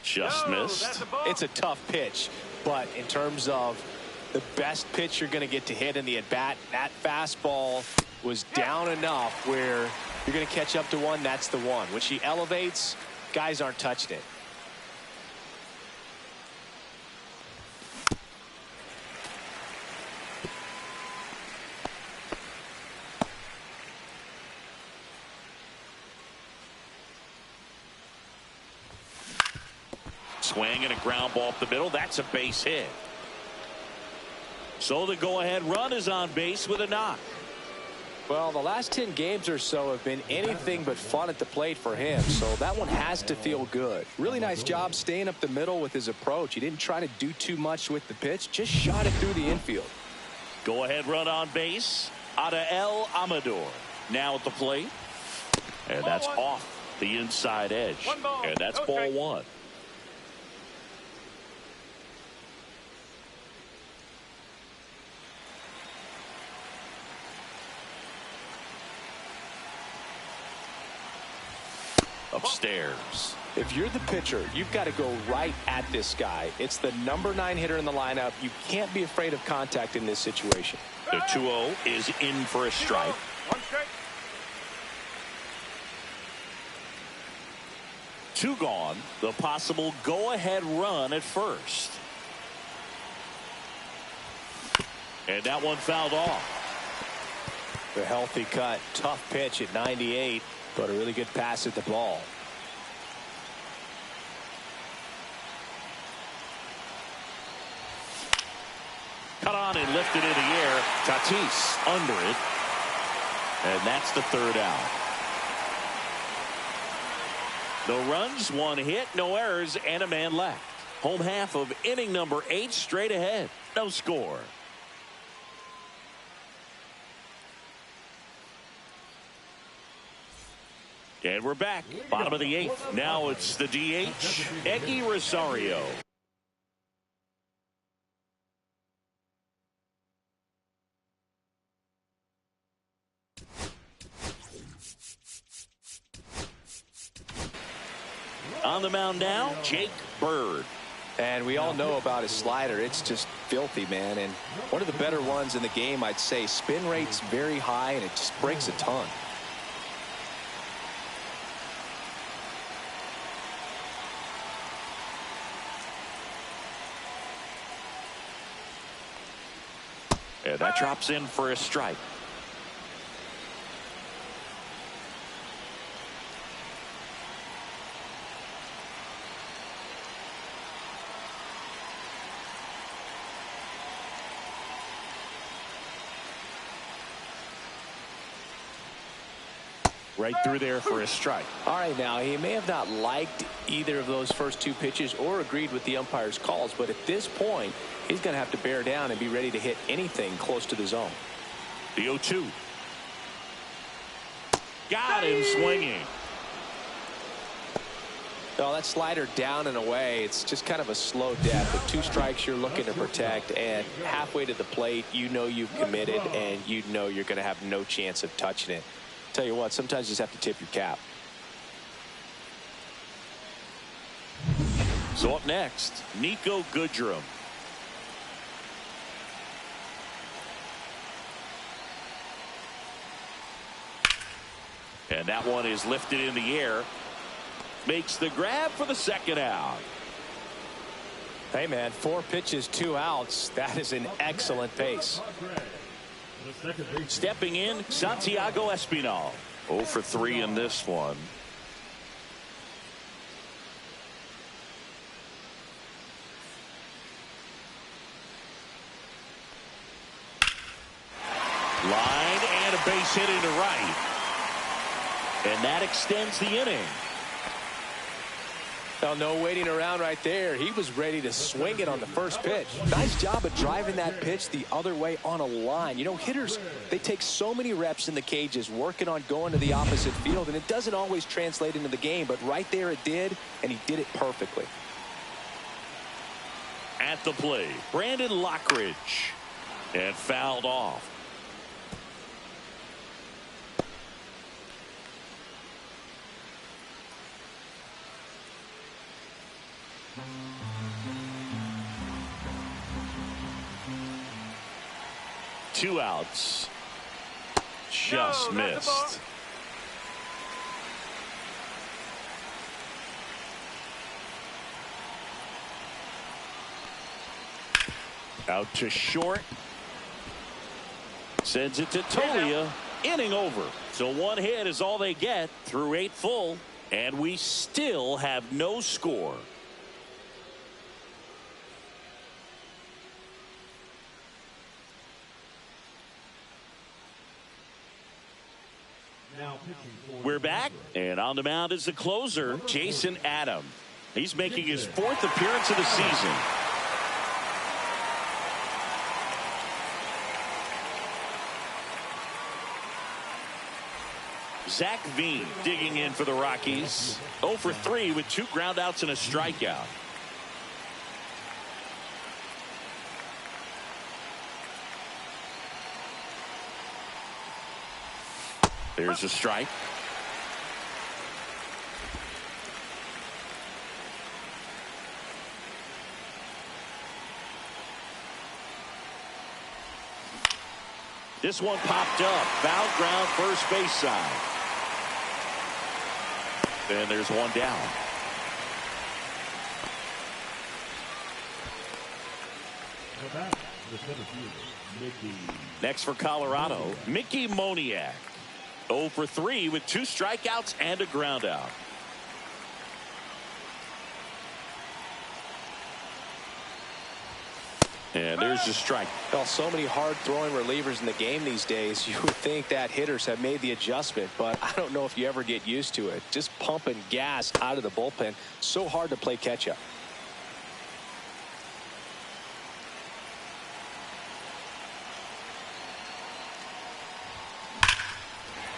Just missed. It's a tough pitch, but in terms of the best pitch you're going to get to hit in the at-bat, that fastball was down enough where you're going to catch up to one. That's the one. When she elevates, guys aren't touching it. Swing and a ground ball up the middle. That's a base hit. So the go-ahead run is on base with a knock. Well, the last 10 games or so have been anything but fun at the plate for him, so that one has to feel good. Really nice job staying up the middle with his approach. He didn't try to do too much with the pitch, just shot it through the infield. Go-ahead run on base. Adael Amador now at the plate. And that's off the inside edge. And that's ball one. Upstairs. If you're the pitcher, you've got to go right at this guy. It's the number 9 hitter in the lineup. You can't be afraid of contact in this situation. The 2-0 is in for a strike. One strike. Two gone. The possible go-ahead run at first. And that one fouled off. The healthy cut. Tough pitch at 98. But a really good pass at the ball. Cut on and lifted in the air. Tatis under it. And that's the third out. No runs, one hit, no errors, and a man left. Home half of inning number 8 straight ahead. No score. And we're back. Bottom of the 8th. Now it's the DH, Eggy Rosario. On the mound now, Jake Bird. And we all know about his slider. It's just filthy, man. And one of the better ones in the game, I'd say. Spin rate's very high, and it just breaks a ton. And that drops in for a strike. Right through there for a strike. All right, now, he may have not liked either of those first two pitches or agreed with the umpire's calls, but at this point, he's going to have to bear down and be ready to hit anything close to the zone. The 0-2. Got him swinging. No, that slider down and away, it's just kind of a slow death. With 2 strikes you're looking to protect, and halfway to the plate, you know you've committed, and you know you're going to have no chance of touching it. Tell you what, sometimes you just have to tip your cap. So up next, Nico Goodrum. And that one is lifted in the air. Makes the grab for the second out. Hey, man, 4 pitches, 2 outs. That is an excellent pace. Stepping in, Santiago Espinal. 0 for 3 in this one. Line and a base hit into right. And that extends the inning. Well, no waiting around right there. He was ready to swing it on the first pitch. Nice job of driving that pitch the other way on a line. You know, hitters, they take so many reps in the cages working on going to the opposite field, and it doesn't always translate into the game, but right there it did, and he did it perfectly. At the plate, Brandon Lockridge. And fouled off. Two outs. Just missed. Out to short. Sends it to Tolia. Inning over. So one hit is all they get through 8 full. And we still have no score. We're back, and on the mound is the closer, Jason Adam. He's making his 4th appearance of the season. Zach Veen digging in for the Rockies. 0 for 3 with 2 groundouts and a strikeout. There's a strike. This one popped up. Foul ground, first base side. And there's one down. Next for Colorado, Mickey Moniak. 0 for 3 with 2 strikeouts and a groundout. And there's the strike. Well, so many hard throwing relievers in the game these days. You would think that hitters have made the adjustment, but I don't know if you ever get used to it. Just pumping gas out of the bullpen. So hard to play catch up.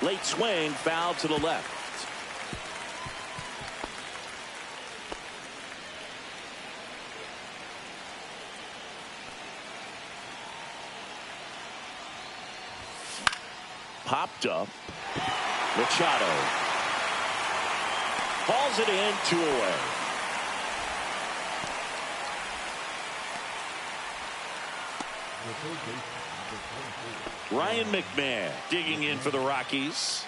Late swing, foul to the left. Popped up. Machado hauls it in, 2 away. Ryan McMahon digging in for the Rockies.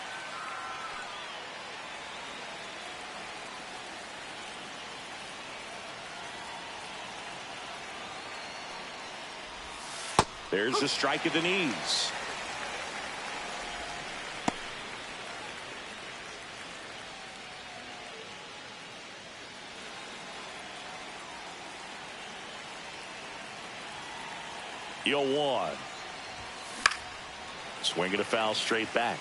There's a strike at the knees. Yo, 1. Swinging a foul straight back.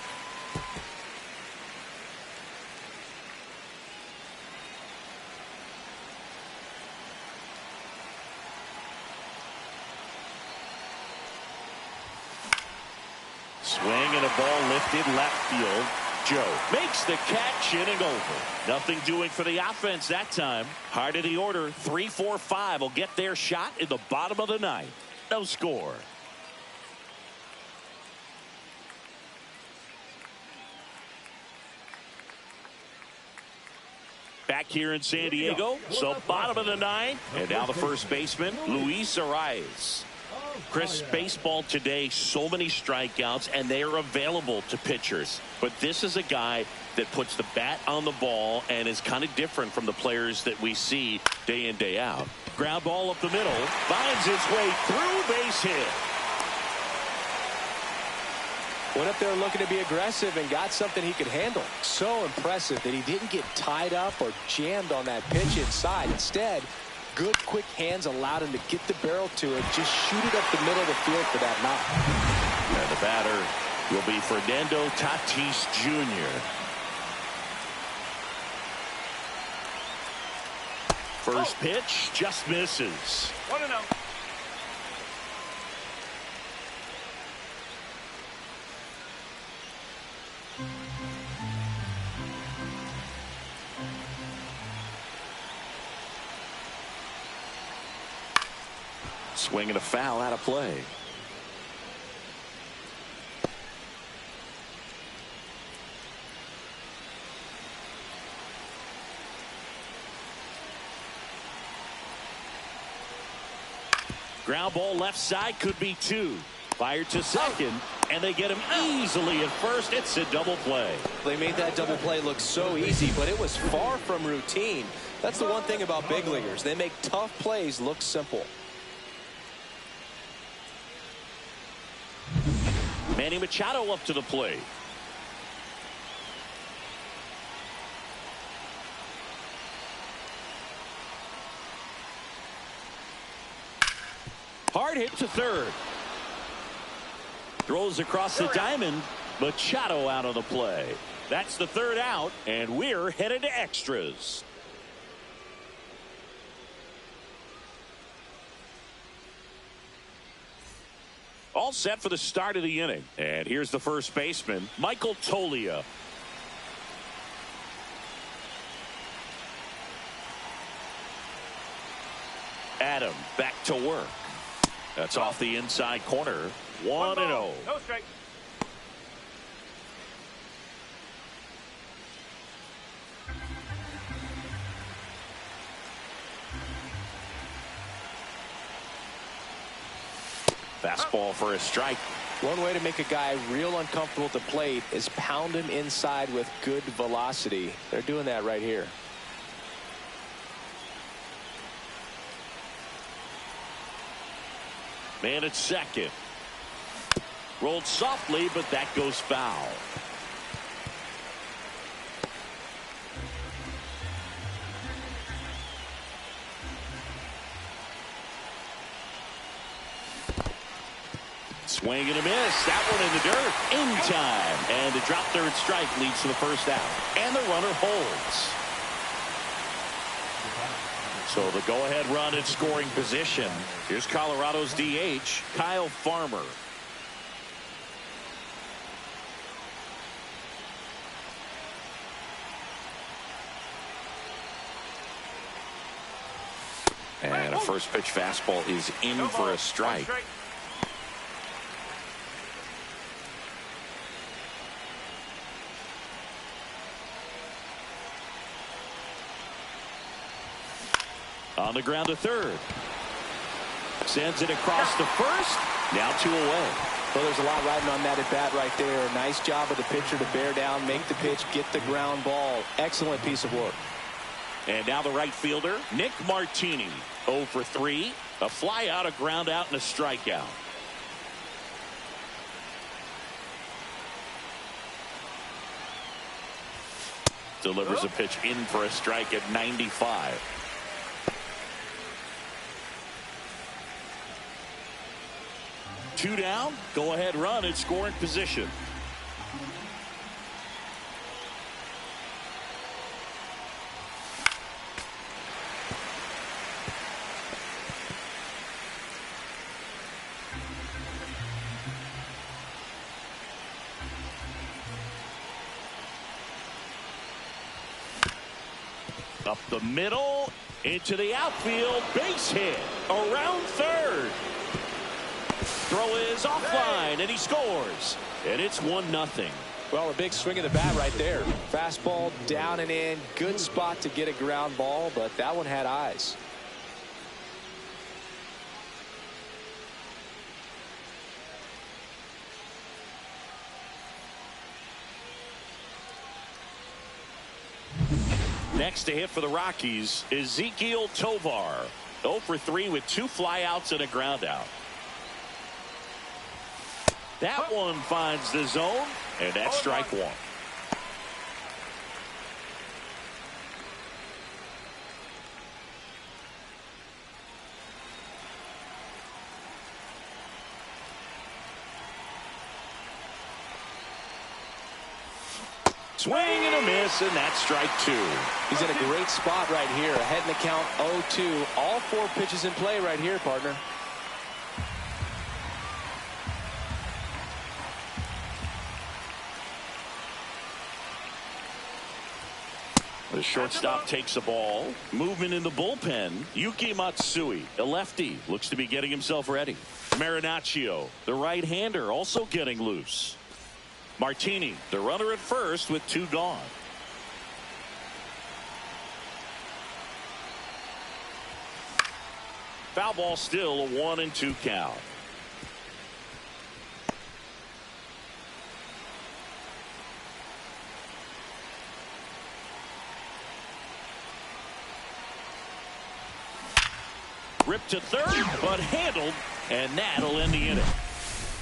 Swing and a ball lifted left field. Joe makes the catch, inning over. Nothing doing for the offense that time. Heart of the order, 3, 4, 5 will get their shot in the bottom of the 9th. No score. Back here in San Diego, so bottom of the 9th, and now the first baseman, Luis Arias. Chris, baseball today, so many strikeouts, and they are available to pitchers. But this is a guy that puts the bat on the ball and is kind of different from the players that we see day in, day out. Ground ball up the middle, finds its way through, base hit. Went up there looking to be aggressive and got something he could handle. So impressive that he didn't get tied up or jammed on that pitch inside. Instead, good quick hands allowed him to get the barrel to it, just shoot it up the middle of the field for that knock. And the batter will be Fernando Tatis Jr. First pitch just misses. 1-0. Swing and a foul out of play. Ground ball left side, could be two. Fired to second, and they get him easily at first. It's a double play. They made that double play look so easy, but it was far from routine. That's the one thing about big leaguers. They make tough plays look simple. Manny Machado up to the plate. Hard hit to third. Throws across the diamond. Machado out of the play. That's the third out, and we're headed to extras. All set for the start of the inning. And here's the first baseman, Michael Toglia. Adam back to work. That's off the inside corner. 1-0. No strike. Fastball for a strike. One way to make a guy real uncomfortable at the plate is pound him inside with good velocity. They're doing that right here. Man at second. Rolled softly, but that goes foul. Swing and a miss. That one in the dirt. In time. And the drop third strike leads to the first out. And the runner holds. So the go-ahead run in scoring position. Here's Colorado's DH, Kyle Farmer. And a first pitch fastball is in for a strike. On the ground to third. Sends it across the first. Now 2 away. Well, there's a lot riding on that at bat right there. Nice job of the pitcher to bear down, make the pitch, get the ground ball. Excellent piece of work. And now the right fielder, Nick Martini. 0 for 3. A fly out, a ground out, and a strikeout. Delivers a pitch in for a strike at 95. Two down, go ahead run in scoring position. Up the middle, into the outfield, base hit, around third. Throw is offline, and he scores. And it's 1-0. Well, a big swing of the bat right there. Fastball down and in. Good spot to get a ground ball, but that one had eyes. Next to hit for the Rockies, Ezequiel Tovar. 0 for 3 with 2 flyouts and a ground out. That one finds the zone, and that's strike one. Swing and a miss, and that's strike two. He's in a great spot right here. Ahead in the count 0-2. All four pitches in play right here, partner. The shortstop takes the ball. Movement in the bullpen. Yuki Matsui, a lefty, looks to be getting himself ready. Marinaccio, the right-hander, also getting loose. Martini, the runner at first with two gone. Foul ball, still a 1-2 count. Ripped to third, but handled, and that'll end the inning.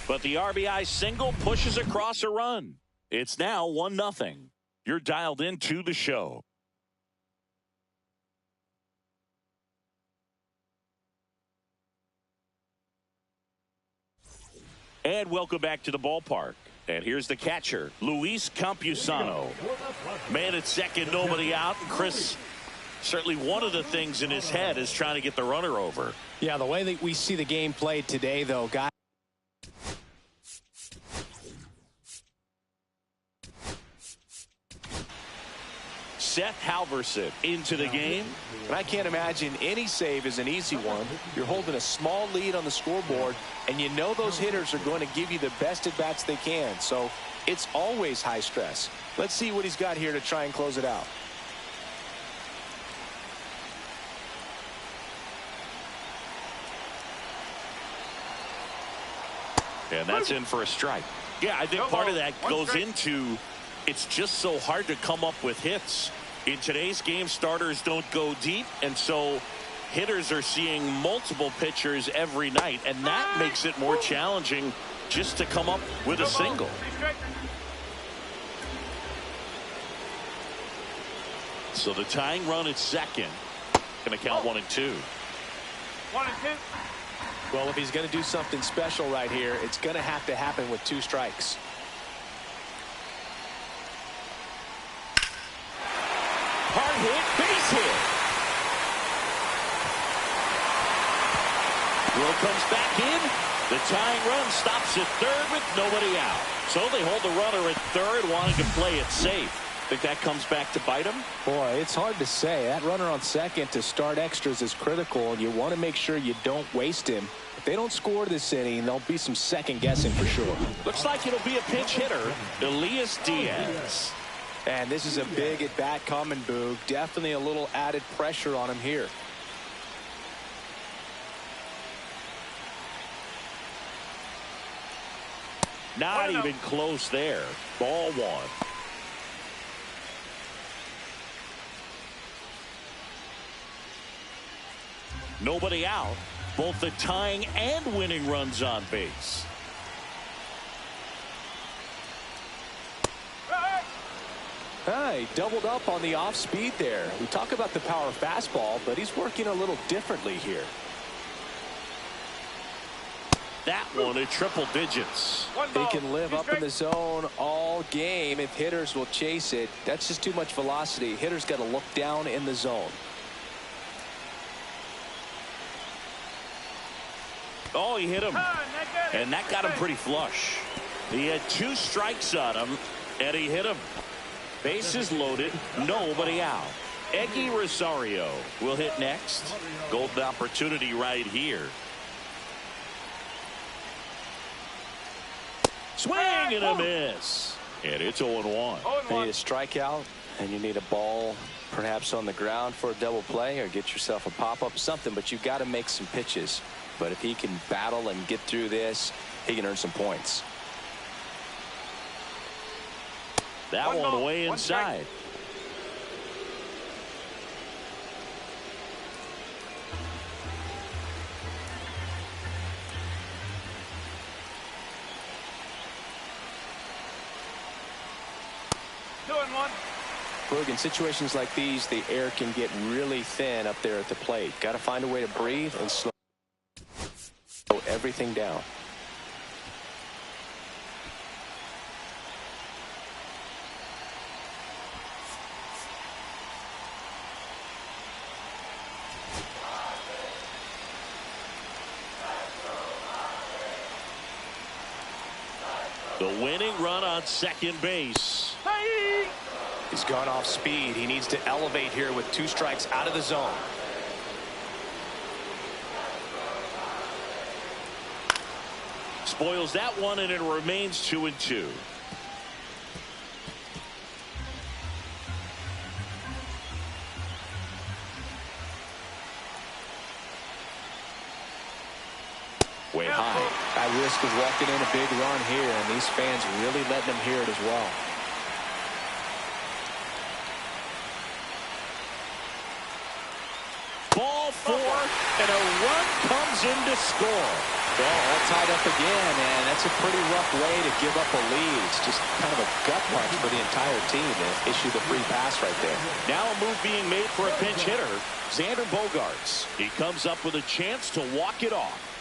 But the RBI single pushes across a run. It's now 1-0. You're dialed into the show. And welcome back to the ballpark. And here's the catcher, Luis Campusano. Man at second, nobody out. And Chris, certainly one of the things in his head is trying to get the runner over. Yeah, the way that we see the game played today, though, guys. Seth Halverson into the game. And I can't imagine any save is an easy one. You're holding a small lead on the scoreboard, and you know those hitters are going to give you the best at-bats they can. So it's always high stress. Let's see what he's got here to try and close it out. And that's in for a strike. Yeah, I think part of that goes into it's just so hard to come up with hits. In today's game, starters don't go deep, and so hitters are seeing multiple pitchers every night, and that makes it more challenging just to come up with a single. So the tying run at second. Going to count 1 and 2. 1 and 2. Well, if he's going to do something special right here, it's going to have to happen with 2 strikes. Hard hit, base hit. Will comes back in. The tying run stops at third with nobody out. So they hold the runner at third, wanting to play it safe. Think that comes back to bite him? Boy, it's hard to say. That runner on second to start extras is critical, and you want to make sure you don't waste him. If they don't score this inning, there'll be some second guessing for sure. Looks like it'll be a pinch hitter, Elias Diaz. And this is a big at-bat coming, Boog. Definitely a little added pressure on him here. Not even close there. Ball 1. Nobody out. Both the tying and winning runs on base. He doubled up on the off speed there. We talk about the power fastball, but he's working a little differently here. That one at triple digits. He can live up in the zone all game if hitters will chase it. That's just too much velocity. Hitters got to look down in the zone. Oh, he hit him. And that got him pretty flush. He had 2 strikes on him, and he hit him. Bases loaded, nobody out. Eggy Rosario will hit next. Golden opportunity right here. Swing and a miss. And it's 0-1. You need a strikeout, and you need a ball perhaps on the ground for a double play, or get yourself a pop-up, something, but you've got to make some pitches. But if he can battle and get through this, he can earn some points. That one way inside. 0-1. Boog, in situations like these, the air can get really thin up there at the plate. Got to find a way to breathe and slow everything down. The winning run on second base. Hey! He's gone off speed. He needs to elevate here with 2 strikes out of the zone. Spoils that one, and it remains 2-2. Way high. At risk of walking in a big run here, and these fans really letting them hear it as well. Ball 4, and a run comes in to score. Well, all tied up again, and that's a pretty rough way to give up a lead. It's just kind of a gut punch for the entire team to issue the free pass right there. Now a move being made for a pinch hitter, Xander Bogaerts. He comes up with a chance to walk it off.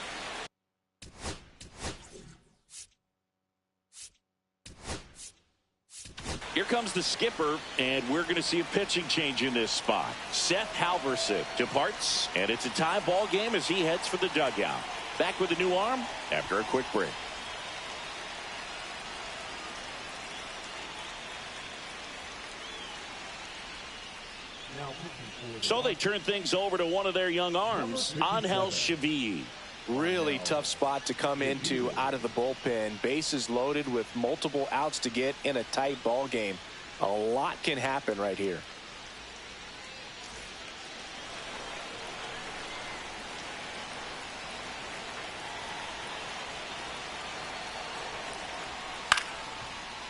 Here comes the skipper, and we're going to see a pitching change in this spot. Seth Halverson departs, and it's a tie ball game as he heads for the dugout. Back with a new arm after a quick break. So they turn things over to one of their young arms, Angel Chevy. Really tough spot to come into out of the bullpen. Bases loaded with multiple outs to get in a tight ball game. A lot can happen right here.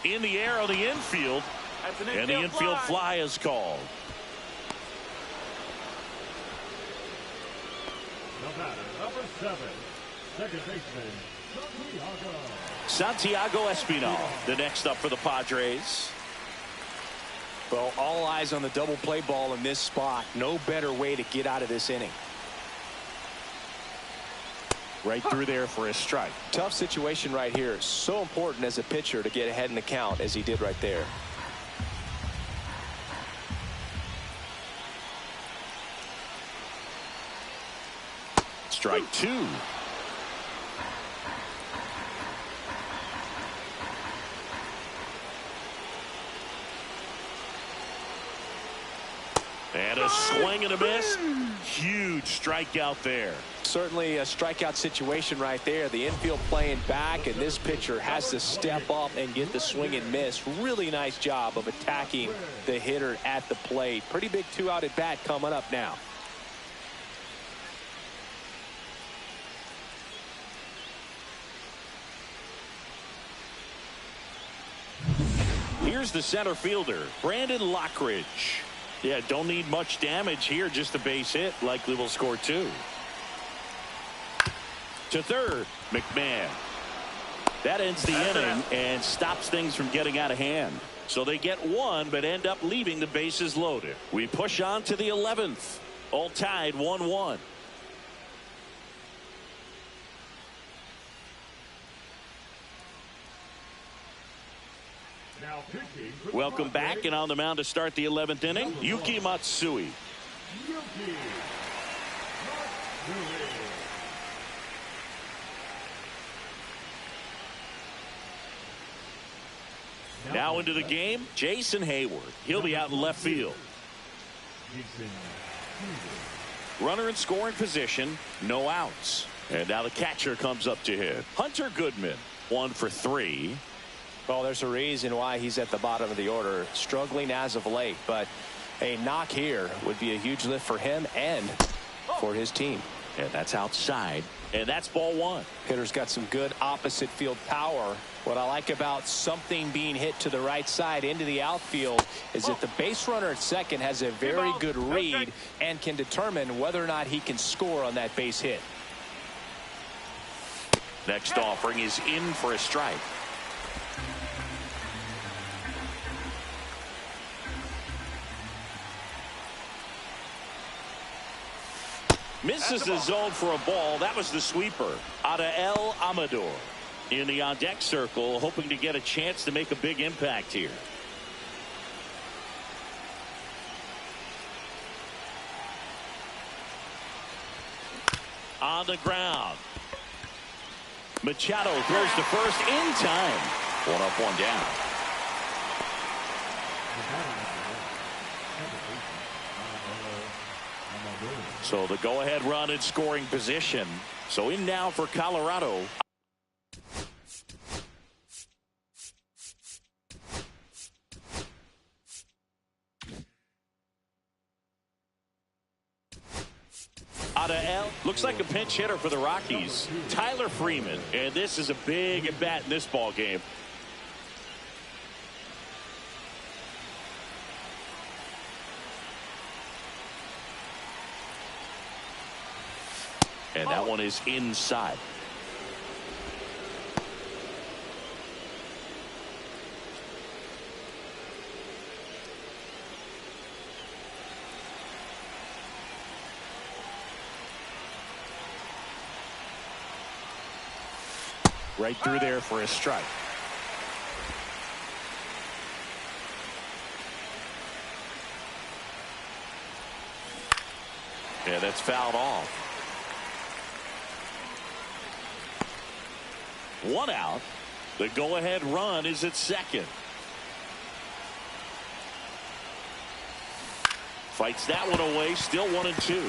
In the air on the infield, and the infield fly is called. The batter, number 7, second baseman, Santiago Espinal, the next up for the Padres. Well, all eyes on the double play ball in this spot. No better way to get out of this inning. Right through there for a strike. Tough situation right here. So important as a pitcher to get ahead in the count as he did right there. Strike 2. And a swing and a miss. Huge strikeout there. Certainly a strikeout situation right there. The infield playing back, and this pitcher has to step up and get the swing and miss. Really nice job of attacking the hitter at the plate. Pretty big 2-out at bat coming up now. Here's the center fielder, Brandon Lockridge. Yeah, don't need much damage here, just a base hit. Likely will score 2. To third, McMahon. That ends the inning and stops things from getting out of hand. So they get 1, but end up leaving the bases loaded. We push on to the 11th. All tied 1-1. Welcome back, and on the mound to start the 11th inning, Yuki Matsui. Now into the game, Jason Hayward. He'll be out in left field. Runner in scoring position, no outs. And now the catcher comes up to hit. Hunter Goodman, 1 for 3. Well, there's a reason why he's at the bottom of the order. Struggling as of late, but a knock here would be a huge lift for him and for his team. And that's outside. And that's ball 1. Hitter's got some good opposite field power. What I like about something being hit to the right side into the outfield is that the base runner at second has a very good read and can determine whether or not he can score on that base hit. Next offering is in for a strike. Misses the zone for a ball. That was the sweeper out of El Amador in the on-deck circle, hoping to get a chance to make a big impact here. On the ground. Machado throws to first in time. One up, one down. So the go-ahead run in scoring position. So in now for Colorado. Out of L. Looks like a pinch hitter for the Rockies. Tyler Freeman. And this is a big at-bat in this ball game. And that one is inside. Right through there for a strike. Yeah, that's fouled off. One out. The go-ahead run is at second. Fights that one away. Still 1-2.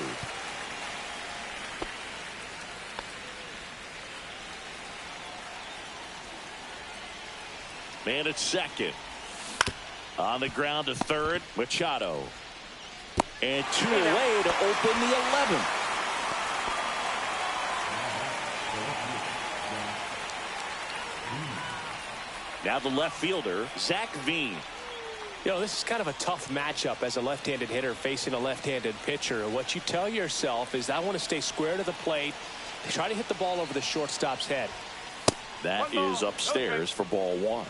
Man at second. On the ground to third. Machado. And 2 away to open the 11th. Now the left fielder, Zach Veen. You know, this is kind of a tough matchup as a left-handed hitter facing a left-handed pitcher. What you tell yourself is I want to stay square to the plate, try to hit the ball over the shortstop's head. That is upstairs for ball one.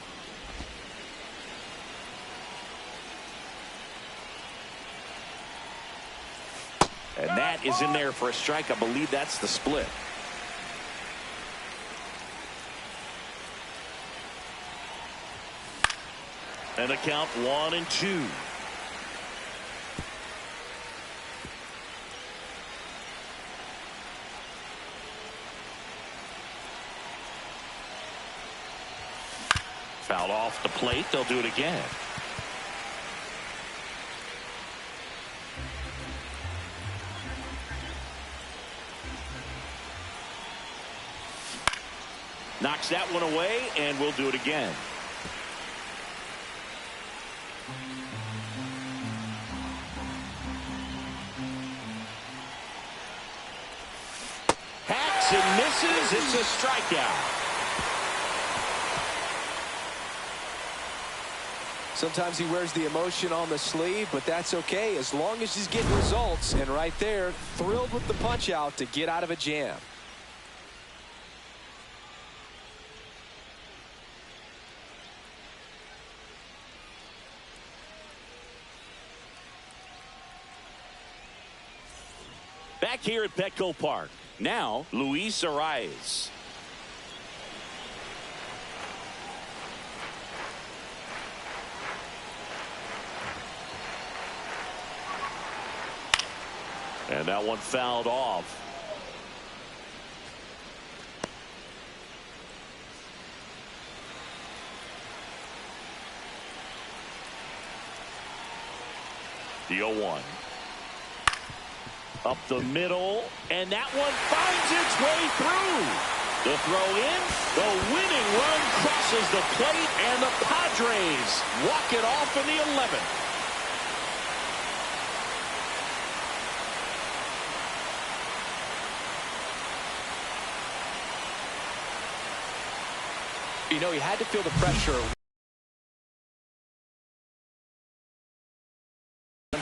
And that is in there for a strike. I believe that's the split. And a count 1-2. Fouled off the plate. They'll do it again. Knocks that one away, and we'll do it again. Hacks and misses. It's a strikeout. Sometimes he wears the emotion on the sleeve, but that's okay as long as he's getting results. And right there, thrilled with the punch out to get out of a jam. Back here at Petco Park. Now, Luis Arias. And that one fouled off. The 0-1. Up the middle, and that one finds its way through. The throw in, the winning run crosses the plate, and the Padres walk it off in the 11th. You know, he had to feel the pressure.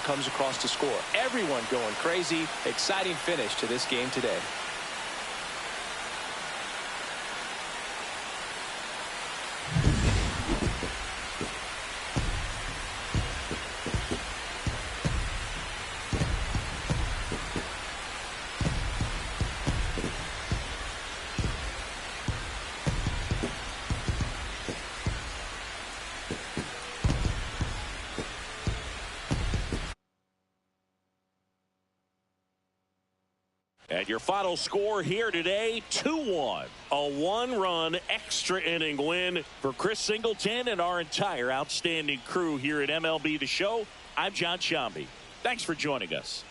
Comes across to score. Everyone going crazy. Exciting finish to this game today. And your final score here today, 2-1. A one-run extra inning win for Chris Singleton and our entire outstanding crew here at MLB The Show. I'm John Shambi. Thanks for joining us.